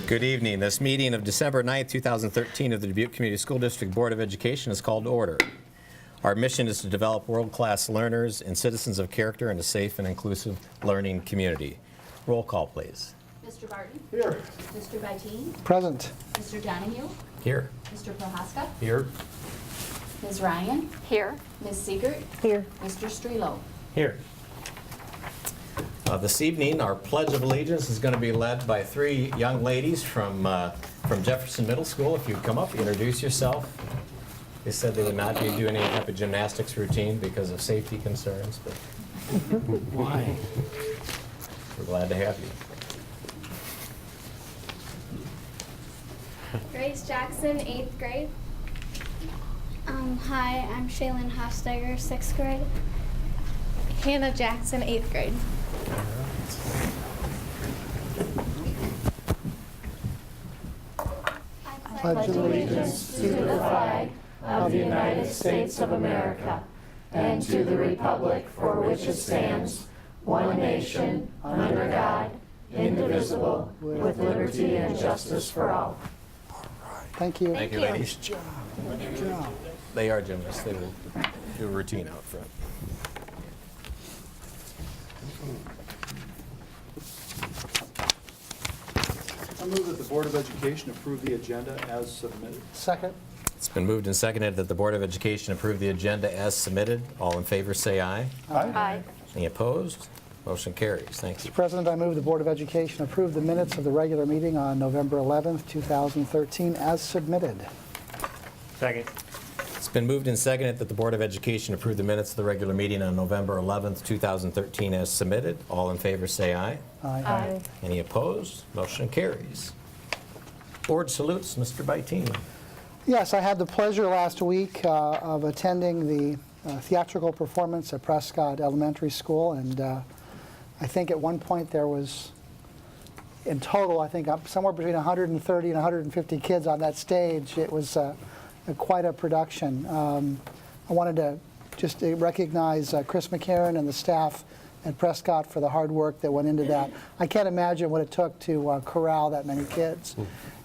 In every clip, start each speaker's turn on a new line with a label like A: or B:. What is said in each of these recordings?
A: Good evening. This meeting of December 9th, 2013 of the Dubuque Community School District Board of Education is called to order. Our mission is to develop world-class learners and citizens of character in a safe and inclusive learning community. Roll call, please.
B: Mr. Barton?
C: Here.
B: Mr. Byteen?
D: Present.
B: Mr. Donahue?
A: Here.
B: Mr. Prohaska?
A: Here.
B: Ms. Ryan?
E: Here.
B: Ms. Siegert?
E: Here.
B: Mr. Strelo?
A: Here. This evening, our Pledge of Allegiance is going to be led by three young ladies from Jefferson Middle School. If you'd come up, introduce yourself. They said they would not be doing any type of gymnastics routine because of safety concerns, but
D: Why?
A: we're glad to have you.
F: Grace Jackson, 8th grade. Hi, I'm Shaylin Hofsteiger, 6th grade. Hannah Jackson, 8th grade. I
D: pledge
G: allegiance to the flag of the United States of America and to the republic for which it stands, one nation, under God, indivisible, with liberty and justice for all.
D: Thank you.
A: Thank you, ladies.
D: Good job.
A: They are gymnasts. They will do a routine out front.
C: I move that the Board of Education approve the agenda as submitted.
D: Second.
A: It's been moved and seconded that the Board of Education approve the agenda as submitted. All in favor say aye.
E: Aye.
A: Any opposed? Motion carries. Thank you.
D: Mr. President, I move the Board of Education approve the minutes of the regular meeting on November 11th, 2013 as submitted.
H: Second.
A: It's been moved and seconded that the Board of Education approve the minutes of the regular meeting on November 11th, 2013 as submitted. All in favor say aye.
E: Aye.
A: Any opposed? Motion carries. Board salutes, Mr. Byteen.
D: Yes, I had the pleasure last week of attending the theatrical performance at Prescott Elementary School, and I think at one point there was, in total, I think somewhere between 130 and 150 kids on that stage. It was quite a production. I wanted to just recognize Chris McCarron and the staff at Prescott for the hard work that went into that. I can't imagine what it took to corral that many kids.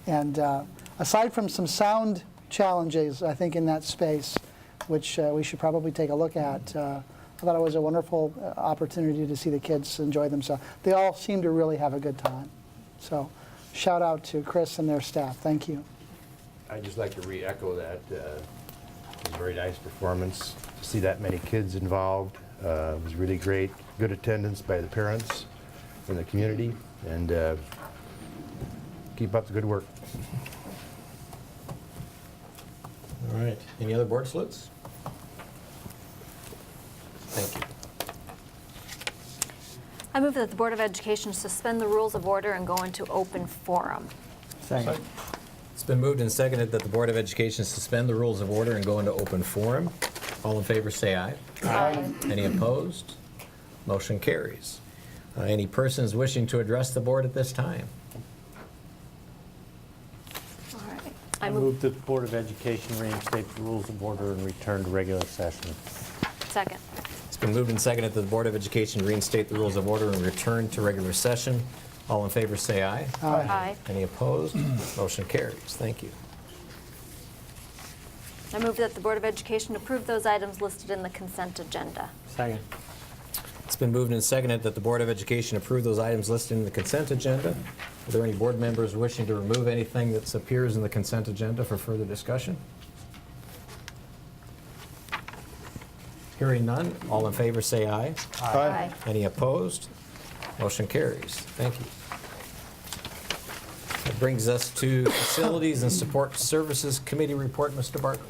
D: And aside from some sound challenges, I think, in that space, which we should probably take a look at, I thought it was a wonderful opportunity to see the kids enjoy themselves. They all seemed to really have a good time. So shout out to Chris and their staff. Thank you.
H: I'd just like to re-echo that. It was a very nice performance. To see that many kids involved was really great. Good attendance by the parents and the community, and keep up the good work.
A: All right. Any other board salutes? Thank you.
E: I move that the Board of Education suspend the rules of order and go into open forum.
D: Second.
A: It's been moved and seconded that the Board of Education suspend the rules of order and go into open forum. All in favor say aye.
E: Aye.
A: Any opposed? Motion carries. Any persons wishing to address the board at this time?
E: All right.
I: I move that the Board of Education reinstate the rules of order and return to regular session.
E: Second.
A: It's been moved and seconded that the Board of Education reinstate the rules of order and return to regular session. All in favor say aye.
E: Aye.
A: Any opposed? Motion carries. Thank you.
E: I move that the Board of Education approve those items listed in the consent agenda.
I: Second.
A: It's been moved and seconded that the Board of Education approve those items listed in the consent agenda. Are there any board members wishing to remove anything that appears in the consent agenda for further discussion? Hearing none, all in favor say aye.
E: Aye.
A: Any opposed? Motion carries. Thank you. That brings us to Facilities and Support Services Committee report, Mr. Barton.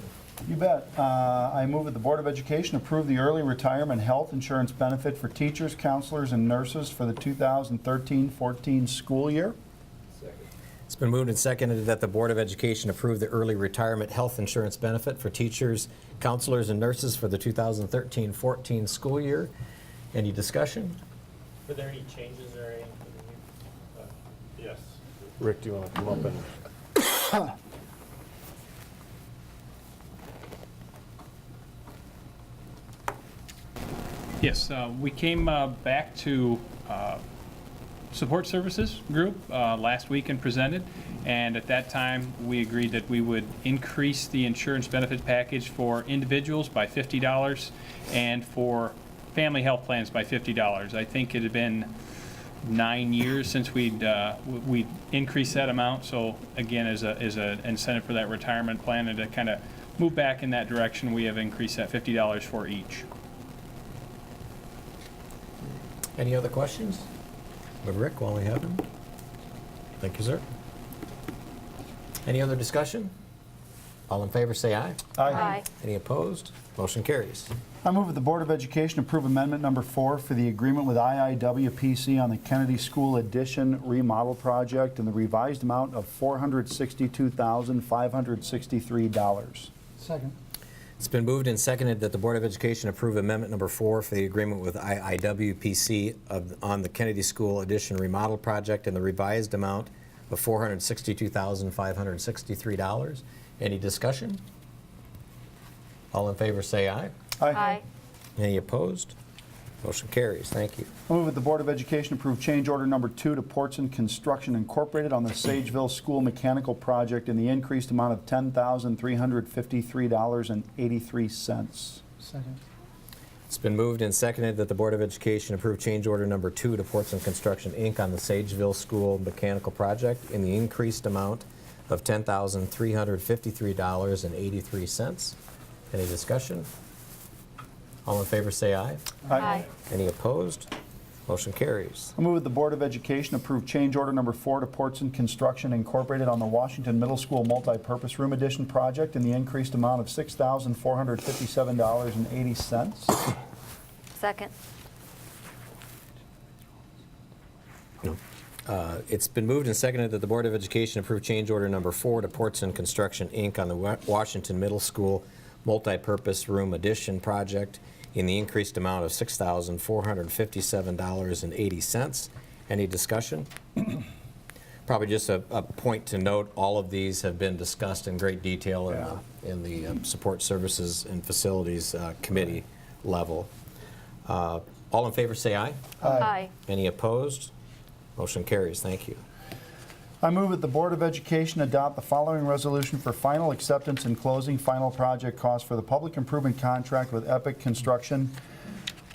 C: You bet. I move that the Board of Education approve the early retirement health insurance benefit for teachers, counselors, and nurses for the 2013-14 school year.
A: It's been moved and seconded that the Board of Education approve the early retirement health insurance benefit for teachers, counselors, and nurses for the 2013-14 school year. Any discussion?
I: Were there any changes or anything? Yes. Rick, do you want to come up and?
J: Yes, we came back to support services group last week and presented. And at that time, we agreed that we would increase the insurance benefit package for individuals by $50 and for family health plans by $50. I think it had been 9 years since we'd increased that amount. So again, as an incentive for that retirement plan and to kind of move back in that direction, we have increased that $50 for each.
A: Any other questions? But Rick, while we have him. Thank you, sir. Any other discussion? All in favor, say aye.
E: Aye.
A: Any opposed? Motion carries.
C: I move that the Board of Education approve amendment number 4 for the agreement with IIWPC on the Kennedy School Addition remodel project in the revised amount of $462,563.
D: Second.
A: It's been moved and seconded that the Board of Education approve amendment number 4 for the agreement with IIWPC on the Kennedy School Addition remodel project in the revised amount of $462,563. Any discussion? All in favor say aye.
E: Aye.
A: Any opposed? Motion carries. Thank you.
C: I move that the Board of Education approve change order number 2 to Portson Construction Incorporated on the Sageville School Mechanical Project in the increased amount of $10,353.83.
D: Second.
A: It's been moved and seconded that the Board of Education approve change order number 2 to Portson Construction, Inc. on the Sageville School Mechanical Project in the increased amount of $10,353.83. Any discussion? All in favor say aye.
E: Aye.
A: Any opposed? Motion carries.
C: I move that the Board of Education approve change order number 4 to Portson Construction Incorporated on the Washington Middle School Multi-Purpose Room Addition project in the increased amount of $6,457.80.
E: Second.
A: It's been moved and seconded that the Board of Education approve change order number 4 to Portson Construction, Inc. on the Washington Middle School Multi-Purpose Room Addition project in the increased amount of $6,457.80. Any discussion? Probably just a point to note, all of these have been discussed in great detail in the Support Services and Facilities Committee level. All in favor say aye.
E: Aye.
A: Any opposed? Motion carries. Thank you.
C: I move that the Board of Education adopt the following resolution for final acceptance and closing final project costs for the public improvement contract with Epic Construction.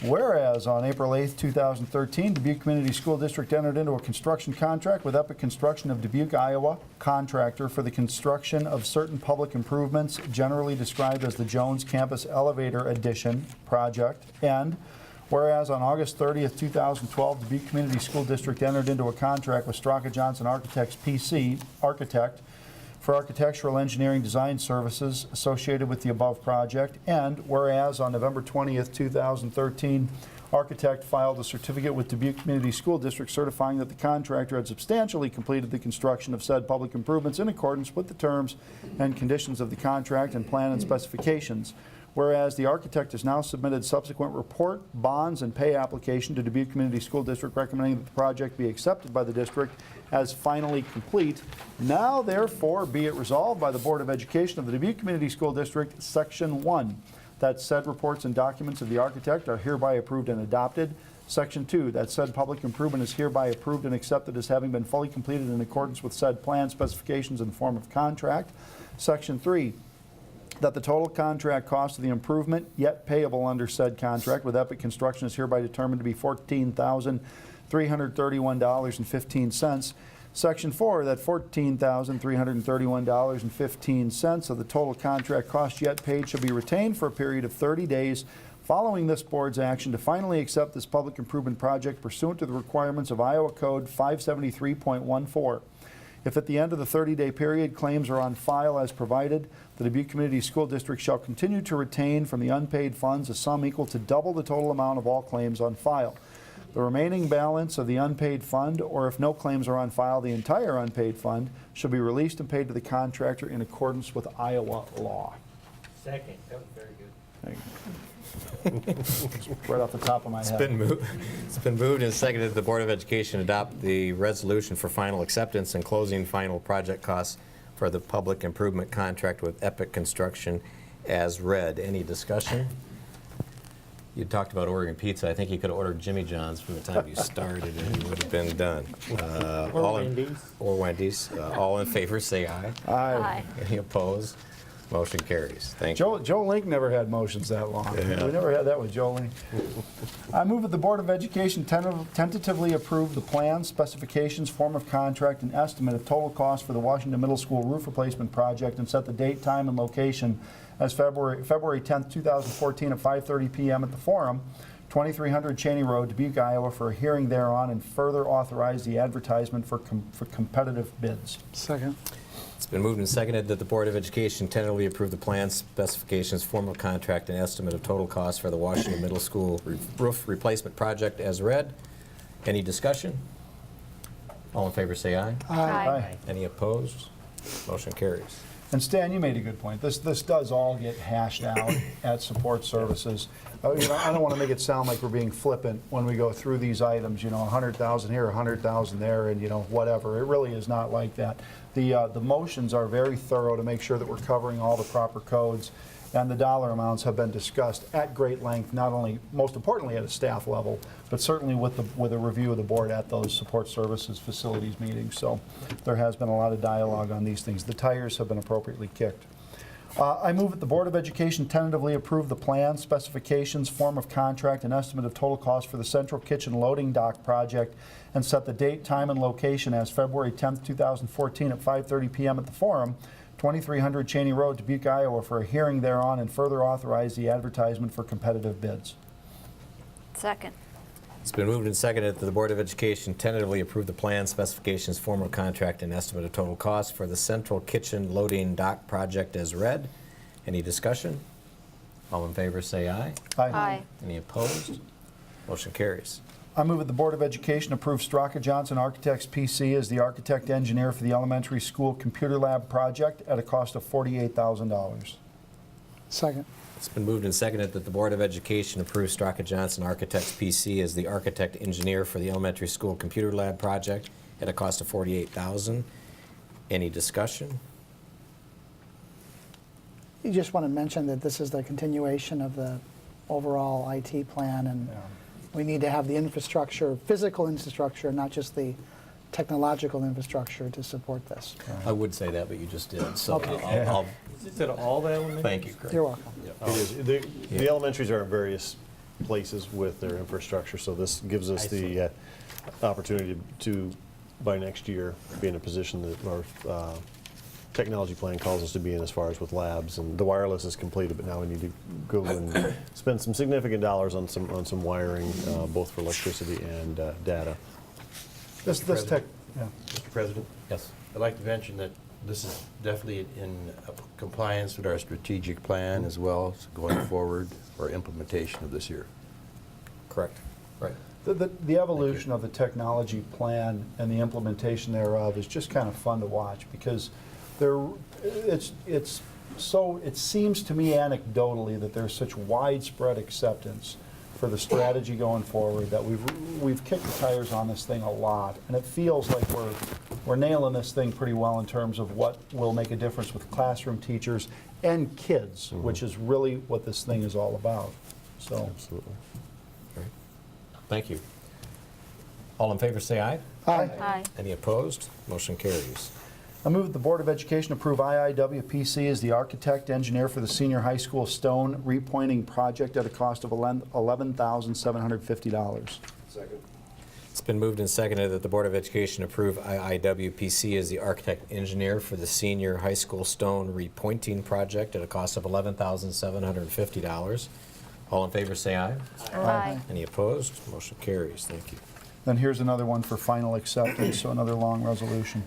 C: Whereas on April 8, 2013, Dubuque Community School District entered into a construction contract with Epic Construction of Dubuque, Iowa, contractor for the construction of certain public improvements generally described as the Jones Campus Elevator Addition project. And whereas on August 30th, 2012, the Dubuque Community School District entered into a contract with Straka Johnson Architects PC, Architect, for architectural engineering design services associated with the above project. And whereas on November 20th, 2013, Architect filed a certificate with Dubuque Community School District certifying that the contractor had substantially completed the construction of said public improvements in accordance with the terms and conditions of the contract and plan and specifications. Whereas the architect has now submitted subsequent report, bonds, and pay application to Dubuque Community School District recommending that the project be accepted by the district as finally complete. Now, therefore, be it resolved by the Board of Education of the Dubuque Community School District, Section 1, that said reports and documents of the architect are hereby approved and adopted. Section 2, that said public improvement is hereby approved and accepted as having been fully completed in accordance with said plan, specifications, and form of contract. Section 3, that the total contract cost of the improvement yet payable under said contract with Epic Construction is hereby determined to be $14,331.15. Section 4, that $14,331.15 of the total contract cost yet paid shall be retained for a period of 30 days following this board's action to finally accept this public improvement project pursuant to the requirements of Iowa Code 573.14. If at the end of the 30-day period claims are on file as provided, the Dubuque Community School District shall continue to retain from the unpaid funds a sum equal to double the total amount of all claims on file. The remaining balance of the unpaid fund, or if no claims are on file, the entire unpaid fund, shall be released and paid to the contractor in accordance with Iowa law.
I: Second, that was very good.
C: Thank you. Right off the top of my head.
A: It's been moved and seconded that the Board of Education adopt the resolution for final acceptance and closing final project costs for the public improvement contract with Epic Construction as read. Any discussion? You talked about ordering pizza. I think you could have ordered Jimmy John's from the time you started, and it would have been done.
I: Or Wendy's.
A: Or Wendy's. All in favor, say aye.
D: Aye.
A: Any opposed? Motion carries. Thank you.
C: Joe Link never had motions that long.
A: Yeah.
C: We never had that with Joe Link. I move that the Board of Education tentatively approve the plans, specifications, form of contract, and estimate of total cost for the Washington Middle School roof replacement project and set the date, time, and location as February 10th, 2014 at 5:30 p.m. at the Forum, 2300 Cheney Road, Dubuque, Iowa, for a hearing thereon, and further authorize the advertisement for competitive bids.
D: Second.
A: It's been moved and seconded that the Board of Education tentatively approve the plans, specifications, form of contract, and estimate of total cost for the Washington Middle School roof replacement project as read. Any discussion? All in favor say aye.
C: Aye.
A: Any opposed? Motion carries.
C: And Stan, you made a good point. This does all get hashed out at support services. You know, I don't want to make it sound like we're being flippant when we go through these items, you know, 100,000 here, 100,000 there, and, you know, whatever. It really is not like that. The motions are very thorough to make sure that we're covering all the proper codes, and the dollar amounts have been discussed at great length, not only, most importantly, at a staff level, but certainly with a review of the board at those support services facilities meetings. So there has been a lot of dialogue on these things. The tires have been appropriately kicked. I move that the Board of Education tentatively approve the plans, specifications, form of contract, and estimate of total cost for the Central Kitchen Loading Dock project and set the date, time, and location as February 10th, 2014 at 5:30 p.m. at the Forum, 2300 Cheney Road, Dubuque, Iowa, for a hearing thereon, and further authorize the advertisement for competitive bids.
E: Second.
A: It's been moved and seconded that the Board of Education tentatively approve the plans, specifications, form of contract, and estimate of total cost for the Central Kitchen Loading Dock project as read. Any discussion? All in favor say aye.
E: Aye.
A: Any opposed? Motion carries.
C: I move that the Board of Education approve Straka Johnson Architects PC as the architect engineer for the elementary school computer lab project at a cost of $48,000.
D: Second.
A: It's been moved and seconded that the Board of Education approve Straka Johnson Architects PC as the architect engineer for the elementary school computer lab project at a cost of $48,000. Any discussion?
D: You just want to mention that this is the continuation of the overall IT plan, and we need to have the infrastructure, physical infrastructure, not just the technological infrastructure to support this.
A: I would say that, but you just did. So
D: Okay.
A: I'll
I: Is it all the elements?
A: thank you, Craig.
D: You're welcome.
K: It is. The elementaries are in various places with their infrastructure, so this gives us the opportunity to, by next year, be in a position that our technology plan calls us to be in as far as with labs. And the wireless is completed, but now we need to go and spend some significant dollars on some wiring, both for electricity and data.
C: This tech, yeah.
H: Mr. President,
A: Yes.
H: I'd like to mention that this is definitely in compliance with our strategic plan as well as going forward for implementation of this year.
A: Correct. Right.
C: The evolution of the technology plan and the implementation thereof is just kind of fun to watch, because it seems to me anecdotally that there's such widespread acceptance for the strategy going forward that we've kicked the tires on this thing a lot, and it feels like we're nailing this thing pretty well in terms of what will make a difference with classroom teachers and kids, which is really what this thing is all about. So,
K: Absolutely.
A: Thank you. All in favor say aye.
C: aye.
E: Aye.
A: Any opposed? Motion carries.
C: I move that the Board of Education approve IIWPC as the architect engineer for the senior high school stone repointing project at a cost of $11,750.
K: Second.
A: It's been moved and seconded that the Board of Education approve IIWPC as the architect engineer for the senior high school stone repointing project at a cost of $11,750. All in favor say aye.
E: Aye.
A: Any opposed? Motion carries. Thank you.
C: Then here's another one for final acceptance, so another long resolution.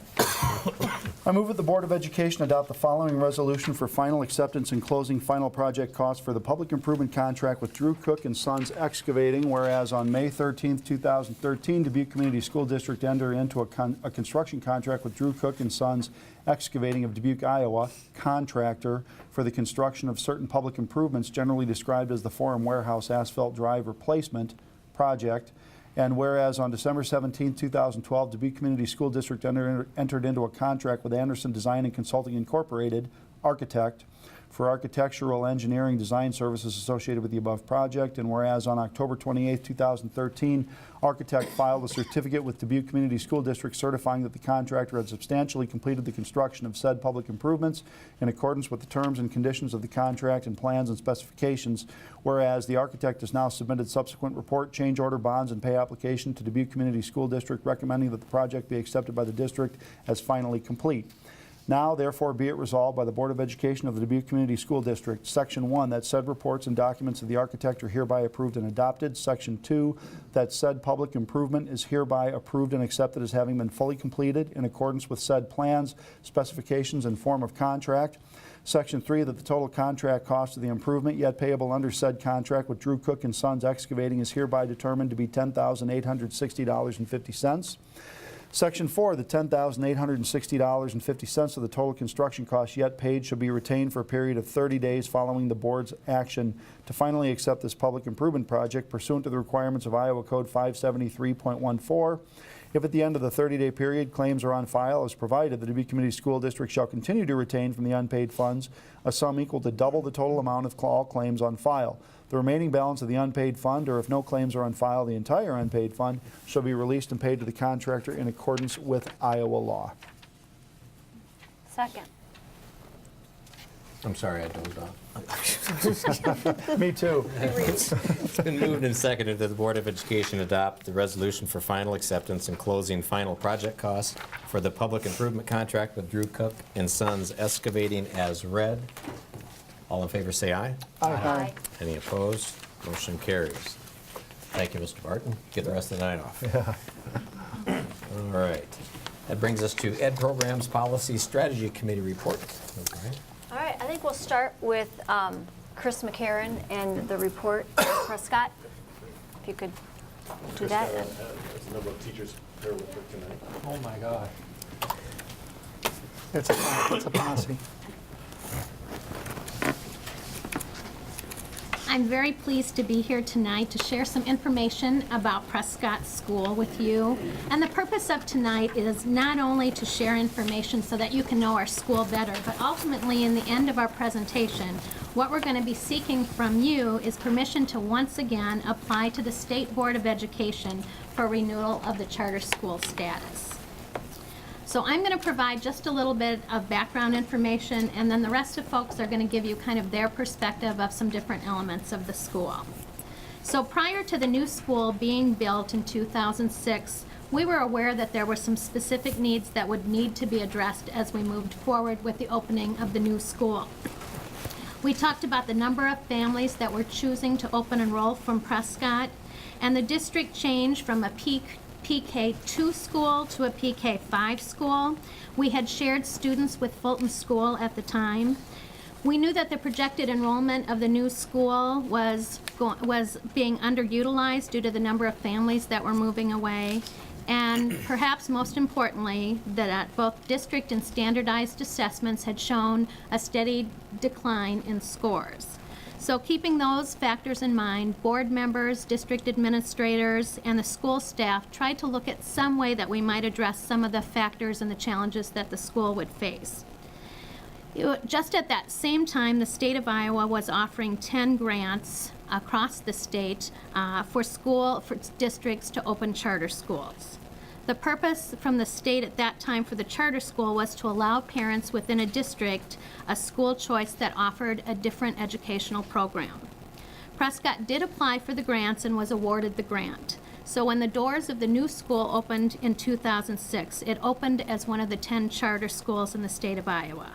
C: I move that the Board of Education adopt the following resolution for final acceptance and closing final project costs for the public improvement contract with Drew Cook and Sons Excavating, whereas on May 13th, 2013, Dubuque Community School District entered into a construction contract with Drew Cook and Sons Excavating of Dubuque, Iowa, contractor for the construction of certain public improvements generally described as the Forum Warehouse Asphalt Drive Replacement Project. And whereas on December 17, 2012, Dubuque Community School District entered into a contract with Anderson Design and Consulting Incorporated, architect for architectural engineering design services associated with the above project. And whereas on October 28, 2013, architect filed a certificate with Dubuque Community School District certifying that the contractor had substantially completed the construction of said public improvements in accordance with the terms and conditions of the contract and plans and specifications. Whereas the architect has now submitted subsequent report, change order, bonds, and pay application to Dubuque Community School District recommending that the project be accepted by the district as finally complete. Now, therefore, be it resolved by the Board of Education of the Dubuque Community School District, Section 1, that said reports and documents of the architect are hereby approved and adopted. Section 2, that said public improvement is hereby approved and accepted as having been fully completed in accordance with said plans, specifications, and form of contract. Section 3, that the total contract cost of the improvement yet payable under said contract with Drew Cook and Sons Excavating is hereby determined to be $10,860.50. Section 4, the $10,860.50 of the total construction cost yet paid shall be retained for a period of 30 days following the board's action to finally accept this public improvement project pursuant to the requirements of Iowa Code 573.14. If at the end of the 30-day period claims are on file as provided, the Dubuque Community School District shall continue to retain from the unpaid funds a sum equal to double the total amount of all claims on file. The remaining balance of the unpaid fund, or if no claims are on file, the entire unpaid fund, shall be released and paid to the contractor in accordance with Iowa law.
E: Second.
A: I'm sorry, I dozed off.
C: Me too.
A: It's been moved and seconded that the Board of Education adopt the resolution for final acceptance and closing final project costs for the public improvement contract with Drew Cook and Sons Excavating as read. All in favor say aye.
E: Aye.
A: Any opposed? Motion carries. Thank you, Mr. Barton. Get the rest of the night off. All right. That brings us to Ed Programs Policy Strategy Committee report. Okay.
E: All right, I think we'll start with Chris McCarron and the report. Prescott, if you could do that.
K: There's a number of teachers here with her tonight.
J: Oh, my God.
D: It's a policy.
L: I'm very pleased to be here tonight to share some information about Prescott School with you. And the purpose of tonight is not only to share information so that you can know our school better, but ultimately in the end of our presentation, what we're going to be seeking from you is permission to once again apply to the State Board of Education for renewal of the charter school status. So I'm going to provide just a little bit of background information, and then the rest of folks are going to give you kind of their perspective of some different elements of the school. So prior to the new school being built in 2006, we were aware that there were some specific needs that would need to be addressed as we moved forward with the opening of the new school. We talked about the number of families that were choosing to open enroll from Prescott, and the district change from a PK2 school to a PK5 school. We had shared students with Fulton School at the time. We knew that the projected enrollment of the new school was being underutilized due to the number of families that were moving away. And perhaps most importantly, that both district and standardized assessments had shown a steady decline in scores. So keeping those factors in mind, board members, district administrators, and the school staff tried to look at some way that we might address some of the factors and the challenges that the school would face. Just at that same time, the state of Iowa was offering 10 grants across the state for districts to open charter schools. The purpose from the state at that time for the charter school was to allow parents within a district a school choice that offered a different educational program. Prescott did apply for the grants and was awarded the grant. So when the doors of the new school opened in 2006, it opened as one of the 10 charter schools in the state of Iowa.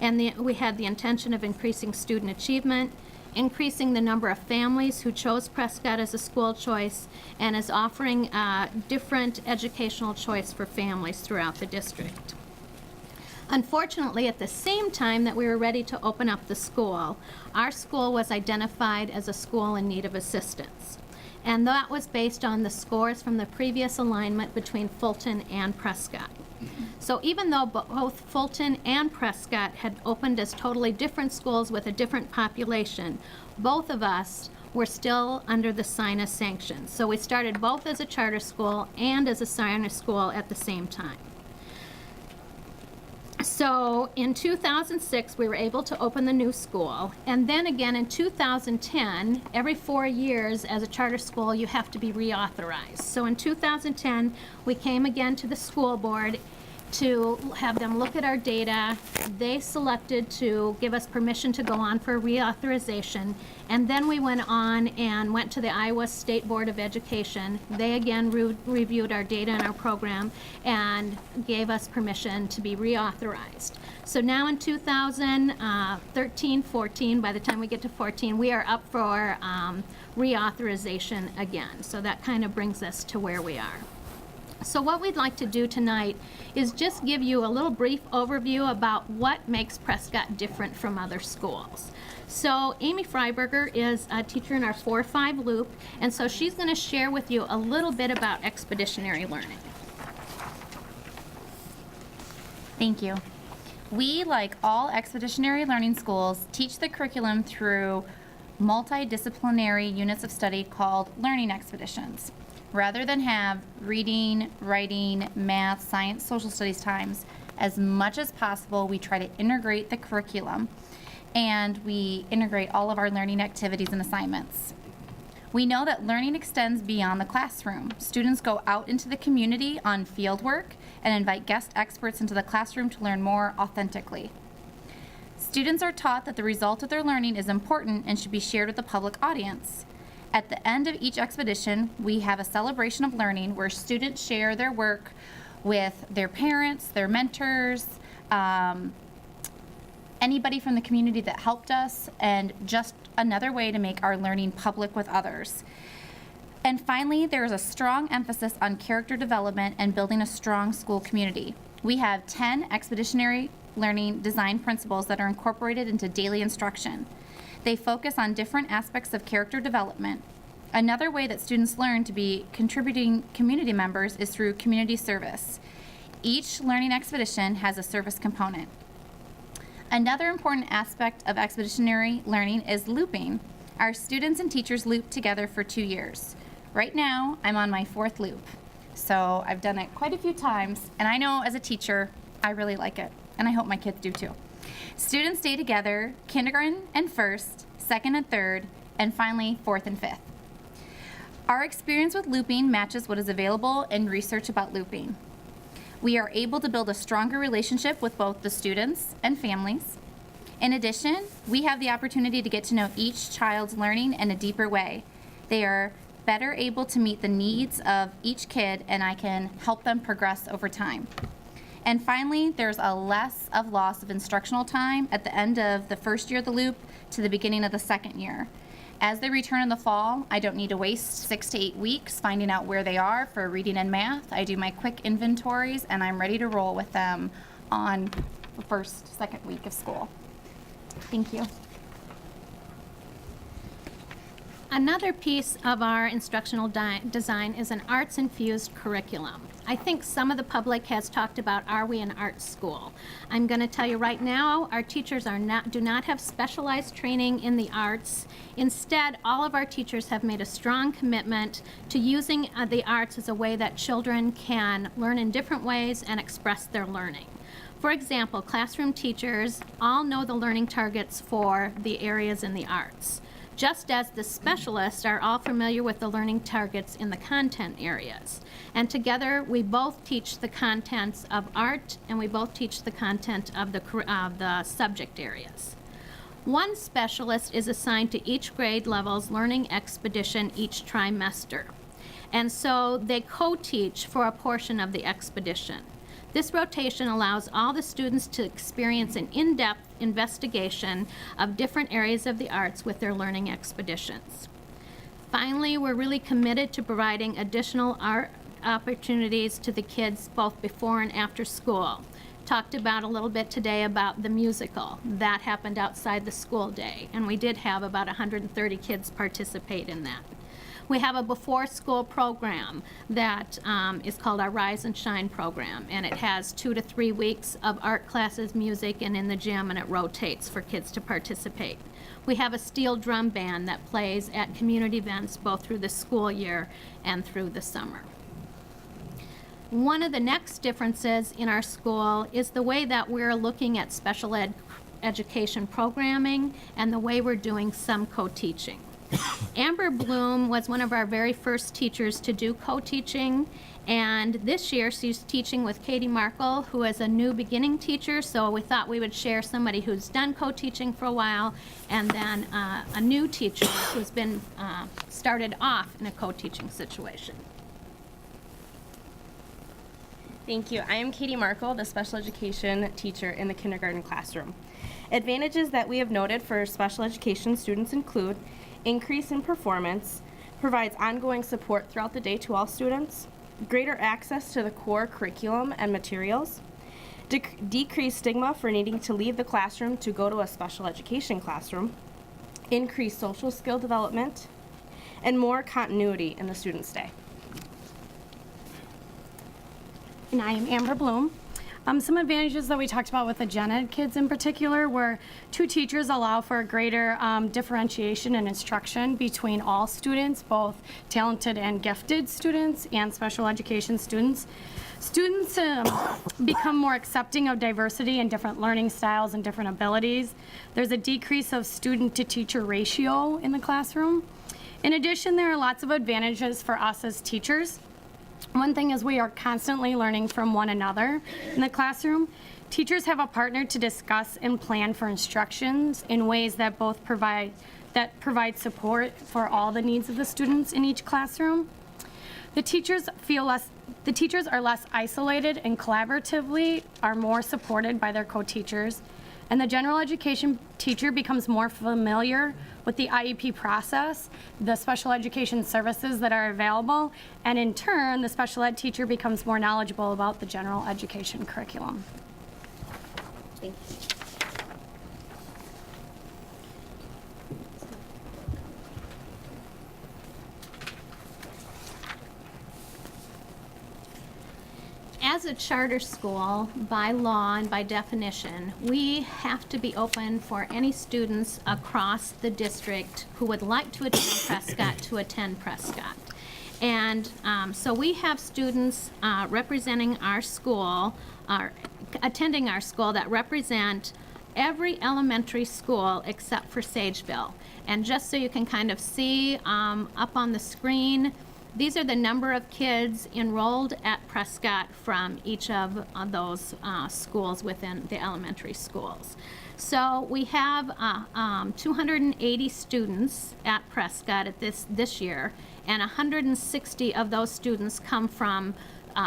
L: And we had the intention of increasing student achievement, increasing the number of families who chose Prescott as a school choice, and is offering a different educational choice for families throughout the district. Unfortunately, at the same time that we were ready to open up the school, our school was identified as a school in need of assistance. And that was based on the scores from the previous alignment between Fulton and Prescott. So even though both Fulton and Prescott had opened as totally different schools with a different population, both of us were still under the SINA sanction. So we started both as a charter school and as a SINA school at the same time. So in 2006, we were able to open the new school. And then again in 2010, every 4 years as a charter school, you have to be reauthorized. So in 2010, we came again to the school board to have them look at our data. They selected to give us permission to go on for reauthorization. And then we went on and went to the Iowa State Board of Education. They again reviewed our data and our program and gave us permission to be reauthorized. So now in 2013, 14, by the time we get to 14, we are up for reauthorization again. So that kind of brings us to where we are. So what we'd like to do tonight is just give you a little brief overview about what makes Prescott different from other schools. So Amy Freiberger is a teacher in our 4-5 loop, and so she's going to share with you a little bit about expeditionary learning.
M: Thank you. We, like all expeditionary learning schools, teach the curriculum through multidisciplinary units of study called learning expeditions. Rather than have reading, writing, math, science, social studies times, as much as possible, we try to integrate the curriculum, and we integrate all of our learning activities and assignments. We know that learning extends beyond the classroom. Students go out into the community on field work and invite guest experts into the classroom to learn more authentically. Students are taught that the result of their learning is important and should be shared with the public audience. At the end of each expedition, we have a celebration of learning where students share their work with their parents, their mentors, anybody from the community that helped us, and just another way to make our learning public with others. And finally, there is a strong emphasis on character development and building a strong school community. We have 10 expeditionary learning design principles that are incorporated into daily instruction. They focus on different aspects of character development. Another way that students learn to be contributing community members is through community service. Each learning expedition has a service component. Another important aspect of expeditionary learning is looping. Our students and teachers loop together for 2 years. Right now, I'm on my 4th loop. So I've done it quite a few times, and I know as a teacher, I really like it, and I hope my kids do too. Students stay together kindergarten and 1st, 2nd and 3rd, and finally 4th and 5th. Our experience with looping matches what is available in research about looping. We are able to build a stronger relationship with both the students and families. In addition, we have the opportunity to get to know each child's learning in a deeper way. They are better able to meet the needs of each kid, and I can help them progress over time. And finally, there's a less of loss of instructional time at the end of the 1st year of the loop to the beginning of the 2nd year. As they return in the fall, I don't need to waste 6 to 8 weeks finding out where they are for reading and math. I do my quick inventories, and I'm ready to roll with them on the 1st, 2nd week of school. Thank you.
L: Another piece of our instructional design is an arts-infused curriculum. I think some of the public has talked about, are we an arts school? I'm going to tell you right now, our teachers do not have specialized training in the arts. Instead, all of our teachers have made a strong commitment to using the arts as a way that children can learn in different ways and express their learning. For example, classroom teachers all know the learning targets for the areas in the arts, just as the specialists are all familiar with the learning targets in the content areas. And together, we both teach the contents of art, and we both teach the content of the subject areas. One specialist is assigned to each grade level's learning expedition each trimester. And so they co-teach for a portion of the expedition. This rotation allows all the students to experience an in-depth investigation of different areas of the arts with their learning expeditions. Finally, we're really committed to providing additional art opportunities to the kids both before and after school. Talked about a little bit today about the musical. That happened outside the school day, and we did have about 130 kids participate in that. We have a before-school program that is called our Rise and Shine program, and it has 2 to 3 weeks of art classes, music, and in the gym, and it rotates for kids to participate. We have a steel drum band that plays at community events both through the school year and through the summer. One of the next differences in our school is the way that we're looking at special education programming and the way we're doing some co-teaching. Amber Bloom was one of our very first teachers to do co-teaching, and this year she's teaching with Katie Markle, who is a new beginning teacher, so we thought we would share somebody who's done co-teaching for a while, and then a new teacher who's been started off in a co-teaching situation.
N: Thank you. I am Katie Markle, the special education teacher in the kindergarten classroom. Advantages that we have noted for special education students include increase in performance, provides ongoing support throughout the day to all students, greater access to the core curriculum and materials, decreased stigma for needing to leave the classroom to go to a special education classroom, increased social skill development, and more continuity in the student's day.
O: And I am Amber Bloom. Some advantages that we talked about with the gen ed kids in particular were 2 teachers allow for a greater differentiation and instruction between all students, both talented and gifted students and special education students. Students become more accepting of diversity and different learning styles and different abilities. There's a decrease of student to teacher ratio in the classroom. In addition, there are lots of advantages for us as teachers. One thing is we are constantly learning from one another in the classroom. Teachers have a partner to discuss and plan for instructions in ways that both provide support for all the needs of the students in each classroom. The teachers are less isolated and collaboratively are more supported by their co-teachers. And the general education teacher becomes more familiar with the IEP process, the special education services that are available, and in turn, the special ed teacher becomes more knowledgeable about the general education curriculum.
N: Thank you.
L: As a charter school, by law and by definition, we have to be open for any students across the district who would like to attend Prescott to attend Prescott. And so we have students representing our school, attending our school that represent every elementary school except for Sageville. And just so you can kind of see up on the screen, these are the number of kids enrolled at Prescott from each of those schools within the elementary schools. So we have 280 students at Prescott at this year, and 160 of those students come from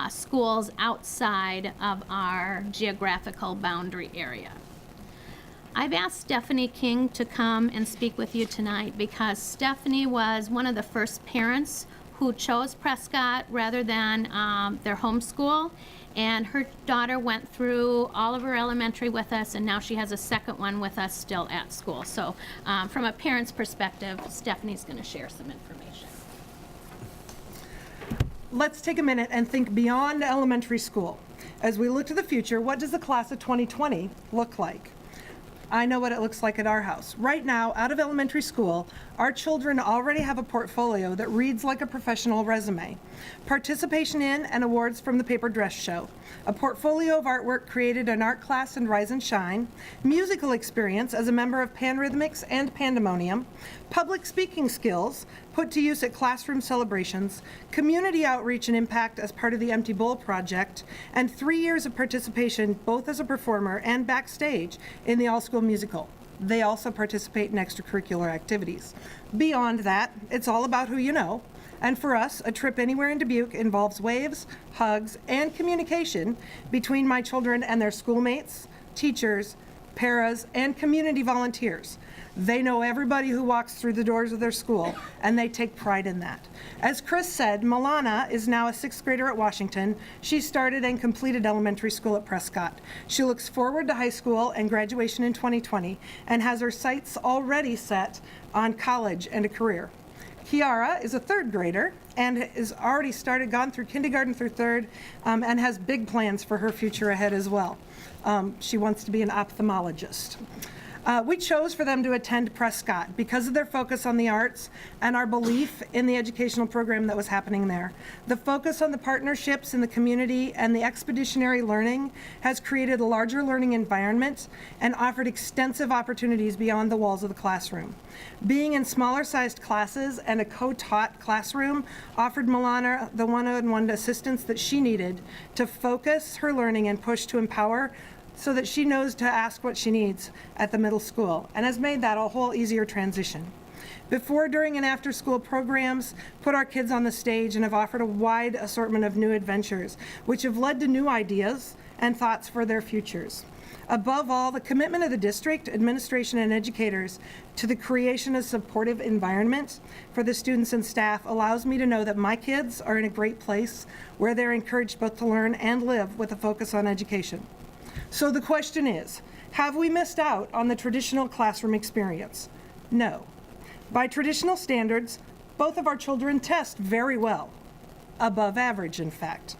L: schools outside of our geographical boundary area. I've asked Stephanie King to come and speak with you tonight because Stephanie was one of the first parents who chose Prescott rather than their home school. And her daughter went through all of her elementary with us, and now she has a second one with us still at school. So from a parent's perspective, Stephanie's going to share some information.
P: Let's take a minute and think beyond elementary school. As we look to the future, what does the class of 2020 look like? I know what it looks like at our house. Right now, out of elementary school, our children already have a portfolio that reads like a professional resume. Participation in and awards from the paper dress show, a portfolio of artwork created in art class and Rise and Shine, musical experience as a member of Panrhythmics and Pandemonium, public speaking skills put to use at classroom celebrations, community outreach and impact as part of the Empty Bowl project, and 3 years of participation both as a performer and backstage in the all-school musical. They also participate in extracurricular activities. Beyond that, it's all about who you know. And for us, a trip anywhere in Dubuque involves waves, hugs, and communication between my children and their schoolmates, teachers, paras, and community volunteers. They know everybody who walks through the doors of their school, and they take pride in that. As Chris said, Milana is now a 6th grader at Washington. She started and completed elementary school at Prescott. She looks forward to high school and graduation in 2020 and has her sights already set on college and a career. Kiara is a 3rd grader and has already gone through kindergarten through 3rd and has big plans for her future ahead as well. She wants to be an ophthalmologist. We chose for them to attend Prescott because of their focus on the arts and our belief in the educational program that was happening there. The focus on the partnerships in the community and the expeditionary learning has created a larger learning environment and offered extensive opportunities beyond the walls of the classroom. Being in smaller sized classes and a co-taught classroom offered Milana the one-on-one assistance that she needed to focus her learning and push to empower so that she knows to ask what she needs at the middle school, and has made that a whole easier transition. Before, during, and after school programs put our kids on the stage and have offered a wide assortment of new adventures, which have led to new ideas and thoughts for their futures. Above all, the commitment of the district, administration, and educators to the creation of supportive environments for the students and staff allows me to know that my kids are in a great place where they're encouraged both to learn and live with a focus on education. So the question is, have we missed out on the traditional classroom experience? No. By traditional standards, both of our children test very well, above average, in fact.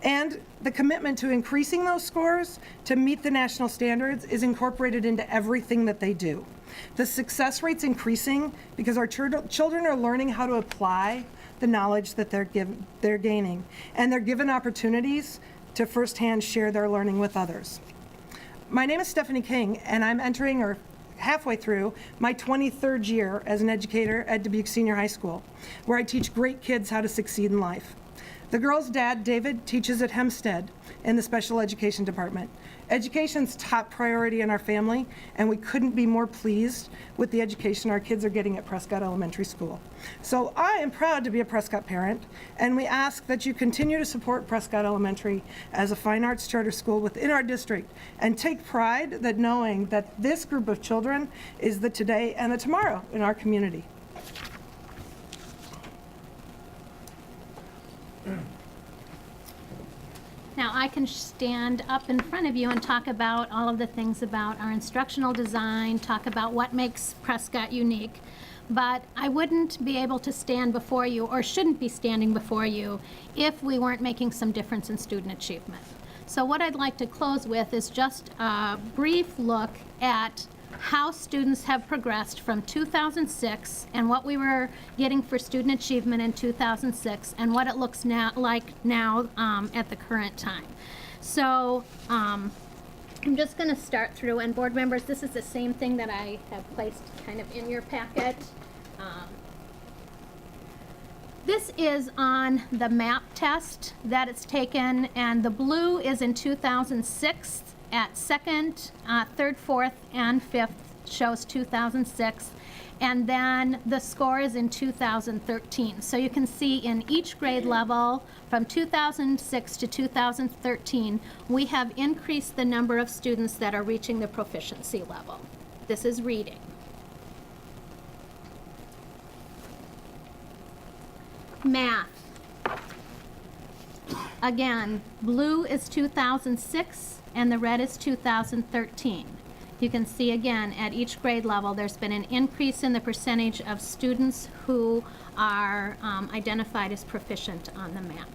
P: And the commitment to increasing those scores to meet the national standards is incorporated into everything that they do. The success rate's increasing because our children are learning how to apply the knowledge that they're gaining, and they're given opportunities to firsthand share their learning with others. My name is Stephanie King, and I'm entering or halfway through my 23rd year as an educator at Dubuque Senior High School, where I teach great kids how to succeed in life. The girl's dad, David, teaches at Hempstead in the special education department. Education's top priority in our family, and we couldn't be more pleased with the education our kids are getting at Prescott Elementary School. So I am proud to be a Prescott parent, and we ask that you continue to support Prescott Elementary as a fine arts charter school within our district, and take pride that knowing that this group of children is the today and the tomorrow in our community.
L: Now, I can stand up in front of you and talk about all of the things about our instructional design, talk about what makes Prescott unique, but I wouldn't be able to stand before you, or shouldn't be standing before you, if we weren't making some difference in student achievement. So what I'd like to close with is just a brief look at how students have progressed from 2006 and what we were getting for student achievement in 2006 and what it looks like now at the current time. So I'm just going to start through, and board members, this is the same thing that I have placed kind of in your packet. This is on the MAP test that it's taken, and the blue is in 2006 at second, third, fourth, and fifth shows 2006, and then the score is in 2013. So you can see in each grade level from 2006 to 2013, we have increased the number of students that are reaching the proficiency level. This is reading. Math. Again, blue is 2006 and the red is 2013. You can see again at each grade level there's been an increase in the percentage of students who are identified as proficient on the map.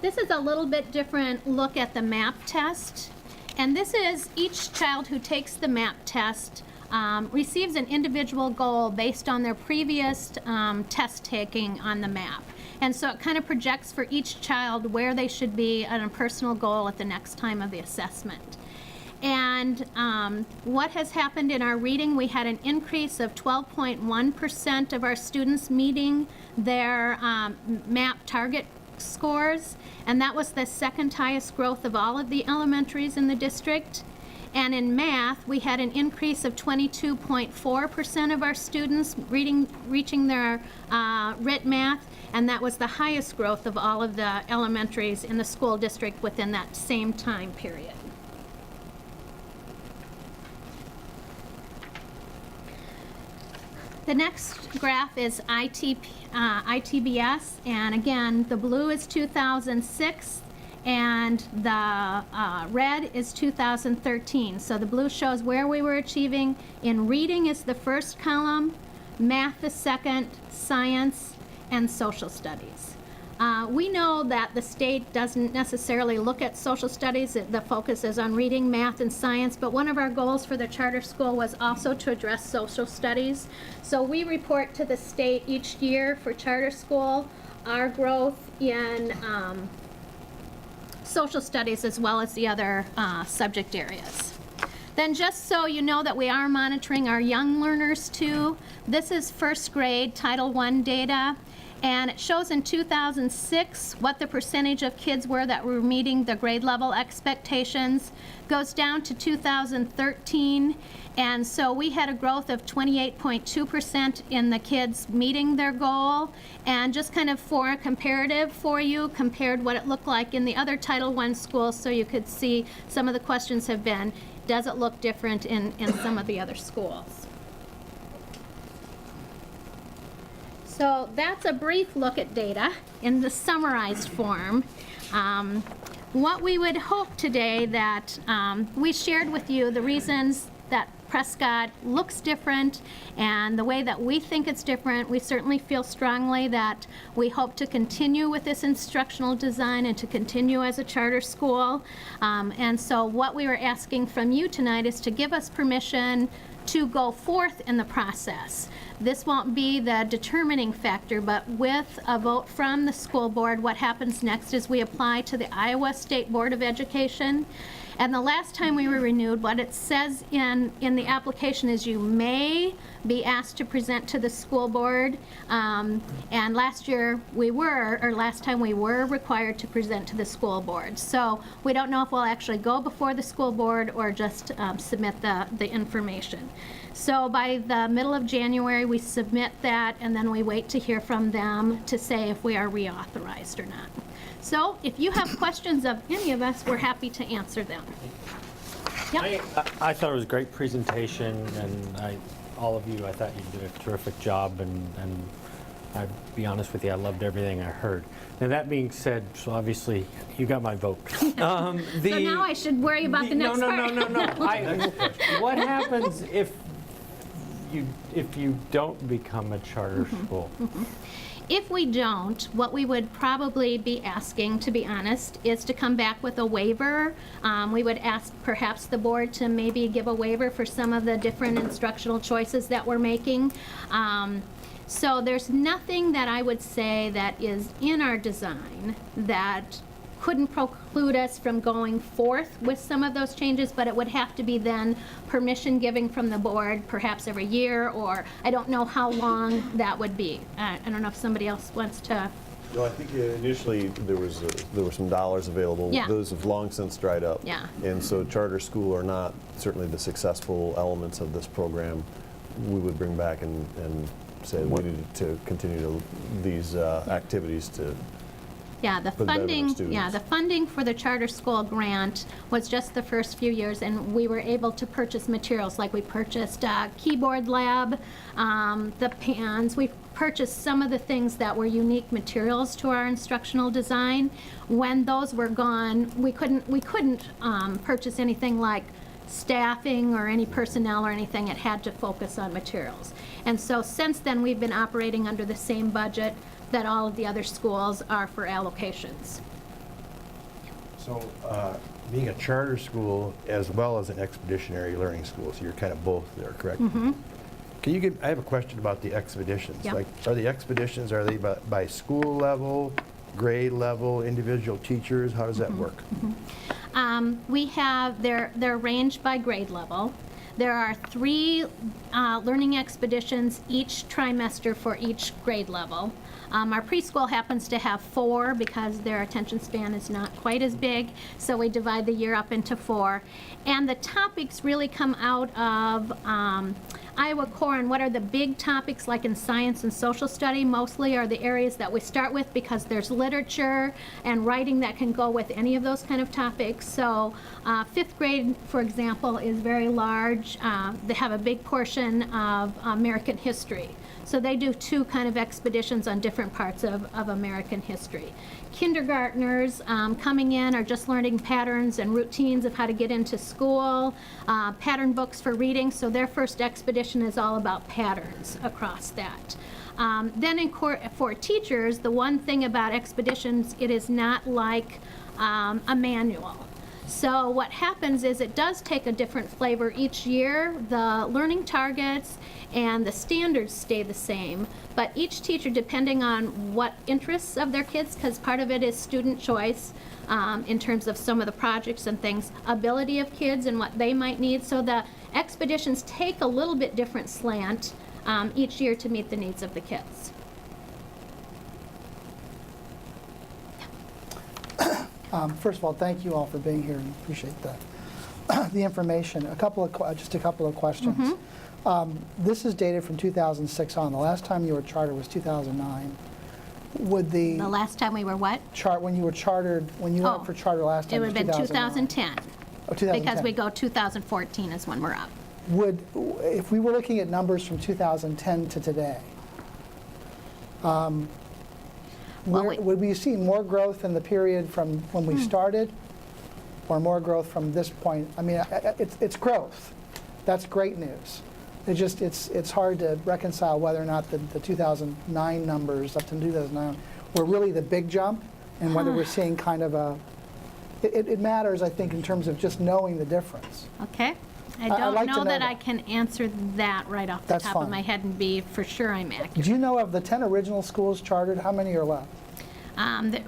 L: This is a little bit different look at the MAP test, and this is each child who takes the MAP test receives an individual goal based on their previous test taking on the MAP. And so it kind of projects for each child where they should be on a personal goal at the next time of the assessment. And what has happened in our reading, we had an increase of 12.1% of our students meeting their MAP target scores, and that was the second highest growth of all of the elementaries in the district. And in math, we had an increase of 22.4% of our students reaching their RIT math, and that was the highest growth of all of the elementaries in the school district within that same time period. The next graph is ITBS, and again, the blue is 2006, and the red is 2013. So the blue shows where we were achieving. In reading is the first column, math the second, science, and social studies. We know that the state doesn't necessarily look at social studies. The focus is on reading, math, and science, but one of our goals for the charter school was also to address social studies. So we report to the state each year for charter school our growth in social studies as well as the other subject areas. Then just so you know that we are monitoring our young learners too, this is first grade Title I data. And it shows in 2006 what the percentage of kids were that were meeting the grade level expectations. Goes down to 2013, and so we had a growth of 28.2% in the kids meeting their goal. And just kind of for a comparative for you, compared what it looked like in the other Title I schools, so you could see some of the questions have been, does it look different in some of the other schools? So that's a brief look at data in the summarized form. What we would hope today that we shared with you the reasons that Prescott looks different and the way that we think it's different. We certainly feel strongly that we hope to continue with this instructional design and to continue as a charter school. And so what we were asking from you tonight is to give us permission to go forth in the process. This won't be the determining factor, but with a vote from the school board, what happens next is we apply to the Iowa State Board of Education. And the last time we were renewed, what it says in the application is you may be asked to present to the school board. And last time we were required to present to the school board. So we don't know if we'll actually go before the school board or just submit the information. So by the middle of January, we submit that, and then we wait to hear from them to say if we are reauthorized or not. So if you have questions of any of us, we're happy to answer them. Yep.
I: I thought it was a great presentation, and all of you, I thought you did a terrific job, and I'll be honest with you, I loved everything I heard. Now, that being said, so obviously, you got my vote.
L: So now I should worry about the next part.
I: No. What happens if you don't become a charter school?
L: If we don't, what we would probably be asking, to be honest, is to come back with a waiver. We would ask perhaps the board to maybe give a waiver for some of the different instructional choices that we're making. So there's nothing that I would say that is in our design that couldn't preclude us from going forth with some of those changes, but it would have to be then permission giving from the board, perhaps every year, or I don't know how long that would be. I don't know if somebody else wants to.
K: No, I think initially there were some dollars available.
L: Yeah.
K: Those have long since dried up.
L: Yeah.
K: And so charter school or not, certainly the successful elements of this program, we would bring back and say we needed to continue these activities to.
L: Yeah, the funding for the charter school grant was just the first few years, and we were able to purchase materials, like we purchased a keyboard lab, the pans. We purchased some of the things that were unique materials to our instructional design. When those were gone, we couldn't purchase anything like staffing or any personnel or anything. It had to focus on materials. And so since then, we've been operating under the same budget that all of the other schools are for allocations.
H: So being a charter school as well as an expeditionary learning school, so you're kind of both there, correct?
L: Mm-hmm.
H: I have a question about the expeditions.
L: Yep.
H: Like, are they by school level, grade level, individual teachers? How does that work?
L: They're ranged by grade level. There are 3 learning expeditions each trimester for each grade level. Our preschool happens to have 4 because their attention span is not quite as big, so we divide the year up into 4. And the topics really come out of Iowa Core, and what are the big topics, like in science and social study, mostly are the areas that we start with because there's literature and writing that can go with any of those kind of topics. So 5th grade, for example, is very large. They have a big portion of American history. So they do 2 kind of expeditions on different parts of American history. Kindergartners coming in are just learning patterns and routines of how to get into school, pattern books for reading, so their first expedition is all about patterns across that. For teachers, the one thing about Expeditions, it is not like a manual. So what happens is it does take a different flavor each year. The learning targets and the standards stay the same, but each teacher, depending on what interests of their kids, because part of it is student choice in terms of some of the projects and things, ability of kids and what they might need. So the Expeditions take a little bit different slant each year to meet the needs of the kids.
D: First of all, thank you all for being here and appreciate the information. Just a couple of questions. This is dated from 2006 on. The last time you were chartered was 2009. Would the
L: last time we were what?
D: When you were chartered, when you went up for charter last time,
L: it would have been 2010.
D: Oh, 2010.
L: Because we go 2014 is when we're up.
D: If we were looking at numbers from 2010 to today, would we see more growth in the period from when we started, or more growth from this point? I mean, it's growth. That's great news. It's hard to reconcile whether or not the 2009 numbers up to 2009 were really the big jump, and whether we're seeing kind of a. It matters, I think, in terms of just knowing the difference.
L: Okay. I
D: I'd
L: don't
D: like to
L: know
D: know
L: that
D: that.
L: I can answer that right off the
D: That's
L: top of
D: fine.
L: my head and be for sure I'm accurate.
D: Do you know of the 10 original schools chartered, how many are left?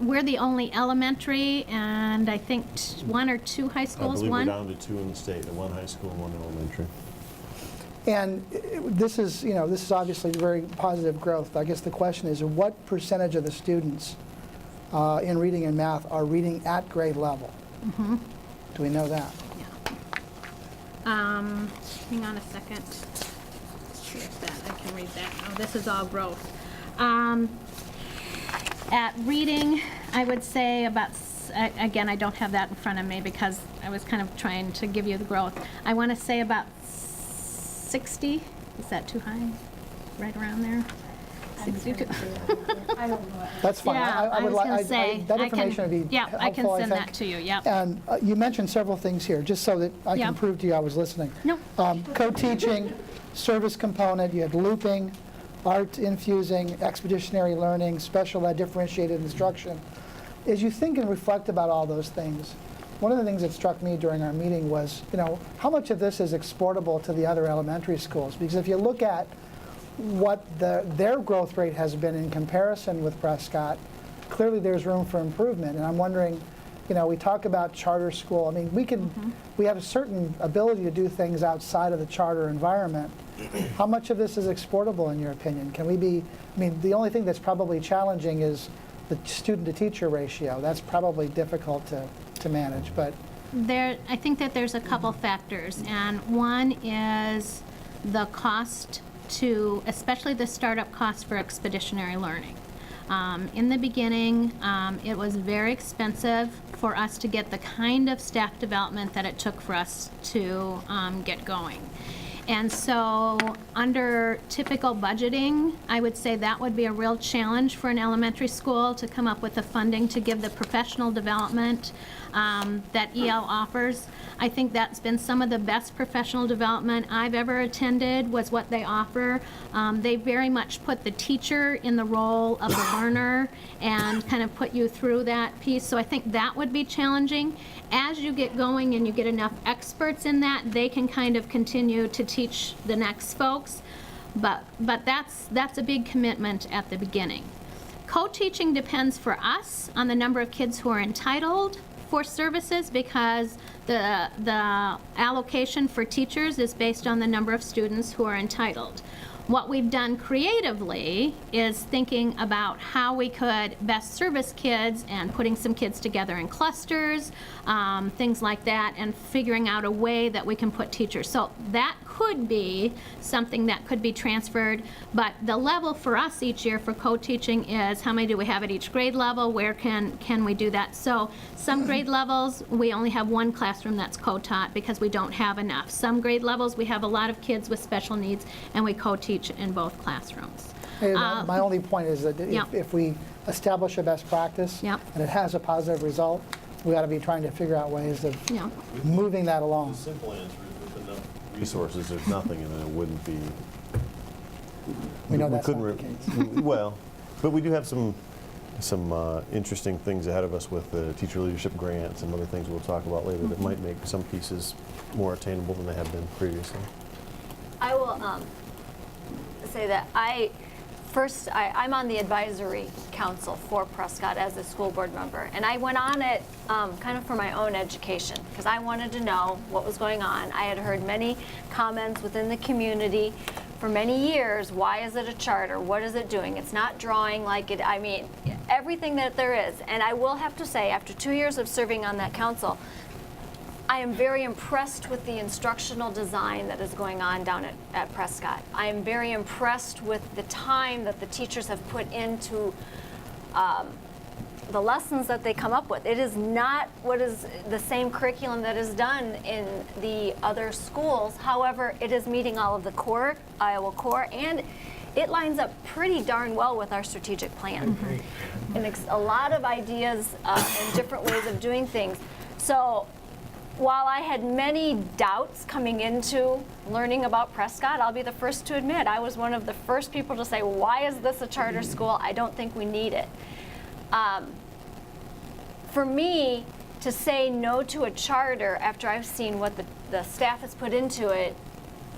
L: We're the only elementary, and I think 1 or 2 high
K: I
L: schools.
K: believe we're
L: One.
K: down to 2 in the state, 1 high school and 1 elementary.
D: And this is obviously very positive growth. I guess the question is, what percentage of the students in reading and math are reading at grade level? Do we know that?
L: Hang on a second. See if I can read that. Oh, this is all growth. At reading, I would say about, again, I don't have that in front of me because I was kind of trying to give you the growth. I want to say about 60. Is that too high? Right around there? 62.
D: That's fine.
L: Yeah, I was going to say.
D: That information would be helpful,
L: I can send
D: think.
L: that to you, yep.
D: And you mentioned several things here, just so that I can
L: Yep.
D: prove to you I was listening.
L: Nope.
D: Co-teaching, service component, you had looping, art infusing, expeditionary learning, special ed, differentiated instruction. As you think and reflect about all those things, one of the things that struck me during our meeting was, how much of this is exportable to the other elementary schools? Because if you look at what their growth rate has been in comparison with Prescott, clearly there's room for improvement. And I'm wondering, we talk about charter school. I mean, we have a certain ability to do things outside of the charter environment. How much of this is exportable in your opinion? The only thing that's probably challenging is the student-to-teacher ratio. That's probably difficult to manage, but.
L: I think that there's a couple factors, and one is the cost especially the startup cost for expeditionary learning. In the beginning, it was very expensive for us to get the kind of staff development that it took for us to get going. And so under typical budgeting, I would say that would be a real challenge for an elementary school to come up with the funding to give the professional development that EL offers. I think that's been some of the best professional development I've ever attended was what they offer. They very much put the teacher in the role of the learner and kind of put you through that piece. So I think that would be challenging. As you get going and you get enough experts in that, they can kind of continue to teach the next folks. But that's a big commitment at the beginning. Co-teaching depends for us on the number of kids who are entitled for services because the allocation for teachers is based on the number of students who are entitled. What we've done creatively is thinking about how we could best service kids and putting some kids together in clusters, things like that, and figuring out a way that we can put teachers. So that could be something that could be transferred, but the level for us each year for co-teaching is how many do we have at each grade level, where can we do that? So some grade levels, we only have one classroom that's co-taught because we don't have enough. Some grade levels, we have a lot of kids with special needs, and we co-teach in both classrooms.
D: Hey, my only point is that
L: Yep.
D: if we establish a best practice
L: Yep.
D: and it has a positive result, we ought to be trying to figure out ways of
L: Yep.
D: moving that along.
K: The simple answer is with enough resources, there's nothing, and then it wouldn't be
D: We know
K: we
D: that's
K: couldn't
D: not the
K: re-
D: case.
K: Well, but we do have some interesting things ahead of us with the teacher leadership grants and other things we'll talk about later that might make some pieces more attainable than they have been previously.
E: I will say that I'm on the advisory council for Prescott as a school board member, and I went on it kind of for my own education because I wanted to know what was going on. I had heard many comments within the community for many years. Why is it a charter? What is it doing? It's not drawing like it. I mean, everything that there is. And I will have to say, after 2 years of serving on that council, I am very impressed with the instructional design that is going on down at Prescott. I am very impressed with the time that the teachers have put into the lessons that they come up with. It is not what is the same curriculum that is done in the other schools. However, it is meeting all of the Iowa core, and it lines up pretty darn well with our strategic plan. And a lot of ideas and different ways of doing things. So while I had many doubts coming into learning about Prescott, I'll be the first to admit I was one of the first people to say, why is this a charter school? I don't think we need it. For me, to say no to a charter after I've seen what the staff has put into it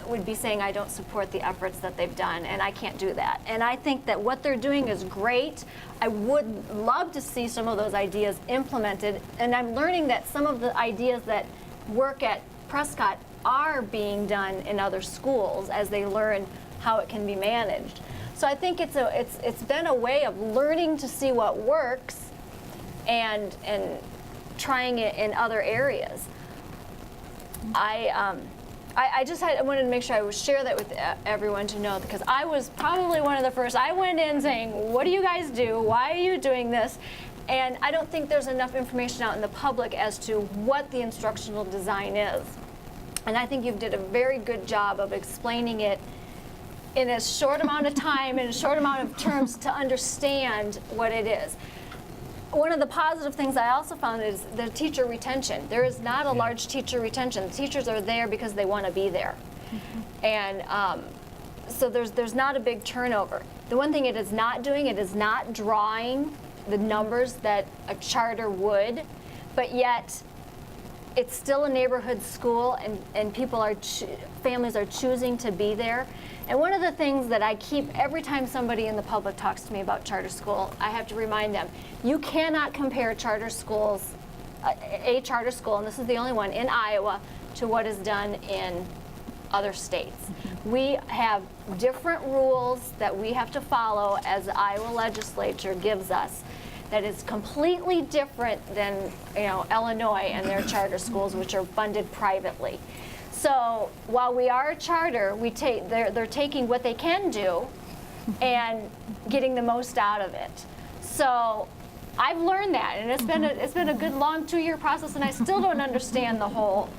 E: would be saying I don't support the efforts that they've done, and I can't do that. And I think that what they're doing is great. I would love to see some of those ideas implemented, and I'm learning that some of the ideas that work at Prescott are being done in other schools as they learn how it can be managed. So I think it's been a way of learning to see what works and trying it in other areas. I wanted to make sure I would share that with everyone to know, because I was probably one of the first. I went in saying, what do you guys do? Why are you doing this? And I don't think there's enough information out in the public as to what the instructional design is. And I think you did a very good job of explaining it in a short amount of time, in a short amount of terms, to understand what it is. One of the positive things I also found is the teacher retention. There is not a large teacher retention. The teachers are there because they want to be there. And so there's not a big turnover. The one thing it is not doing, it is not drawing the numbers that a charter would, but yet it's still a neighborhood school, and families are choosing to be there. And one of the things that I keep every time somebody in the public talks to me about charter school, I have to remind them, you cannot compare charter schools, a charter school, and this is the only one in Iowa, to what is done in other states. We have different rules that we have to follow as the Iowa legislature gives us that is completely different than Illinois and their charter schools, which are funded privately. So while we are a charter, they're taking what they can do and getting the most out of it. So I've learned that, and it's been a good long 2-year process, and I still don't understand the whole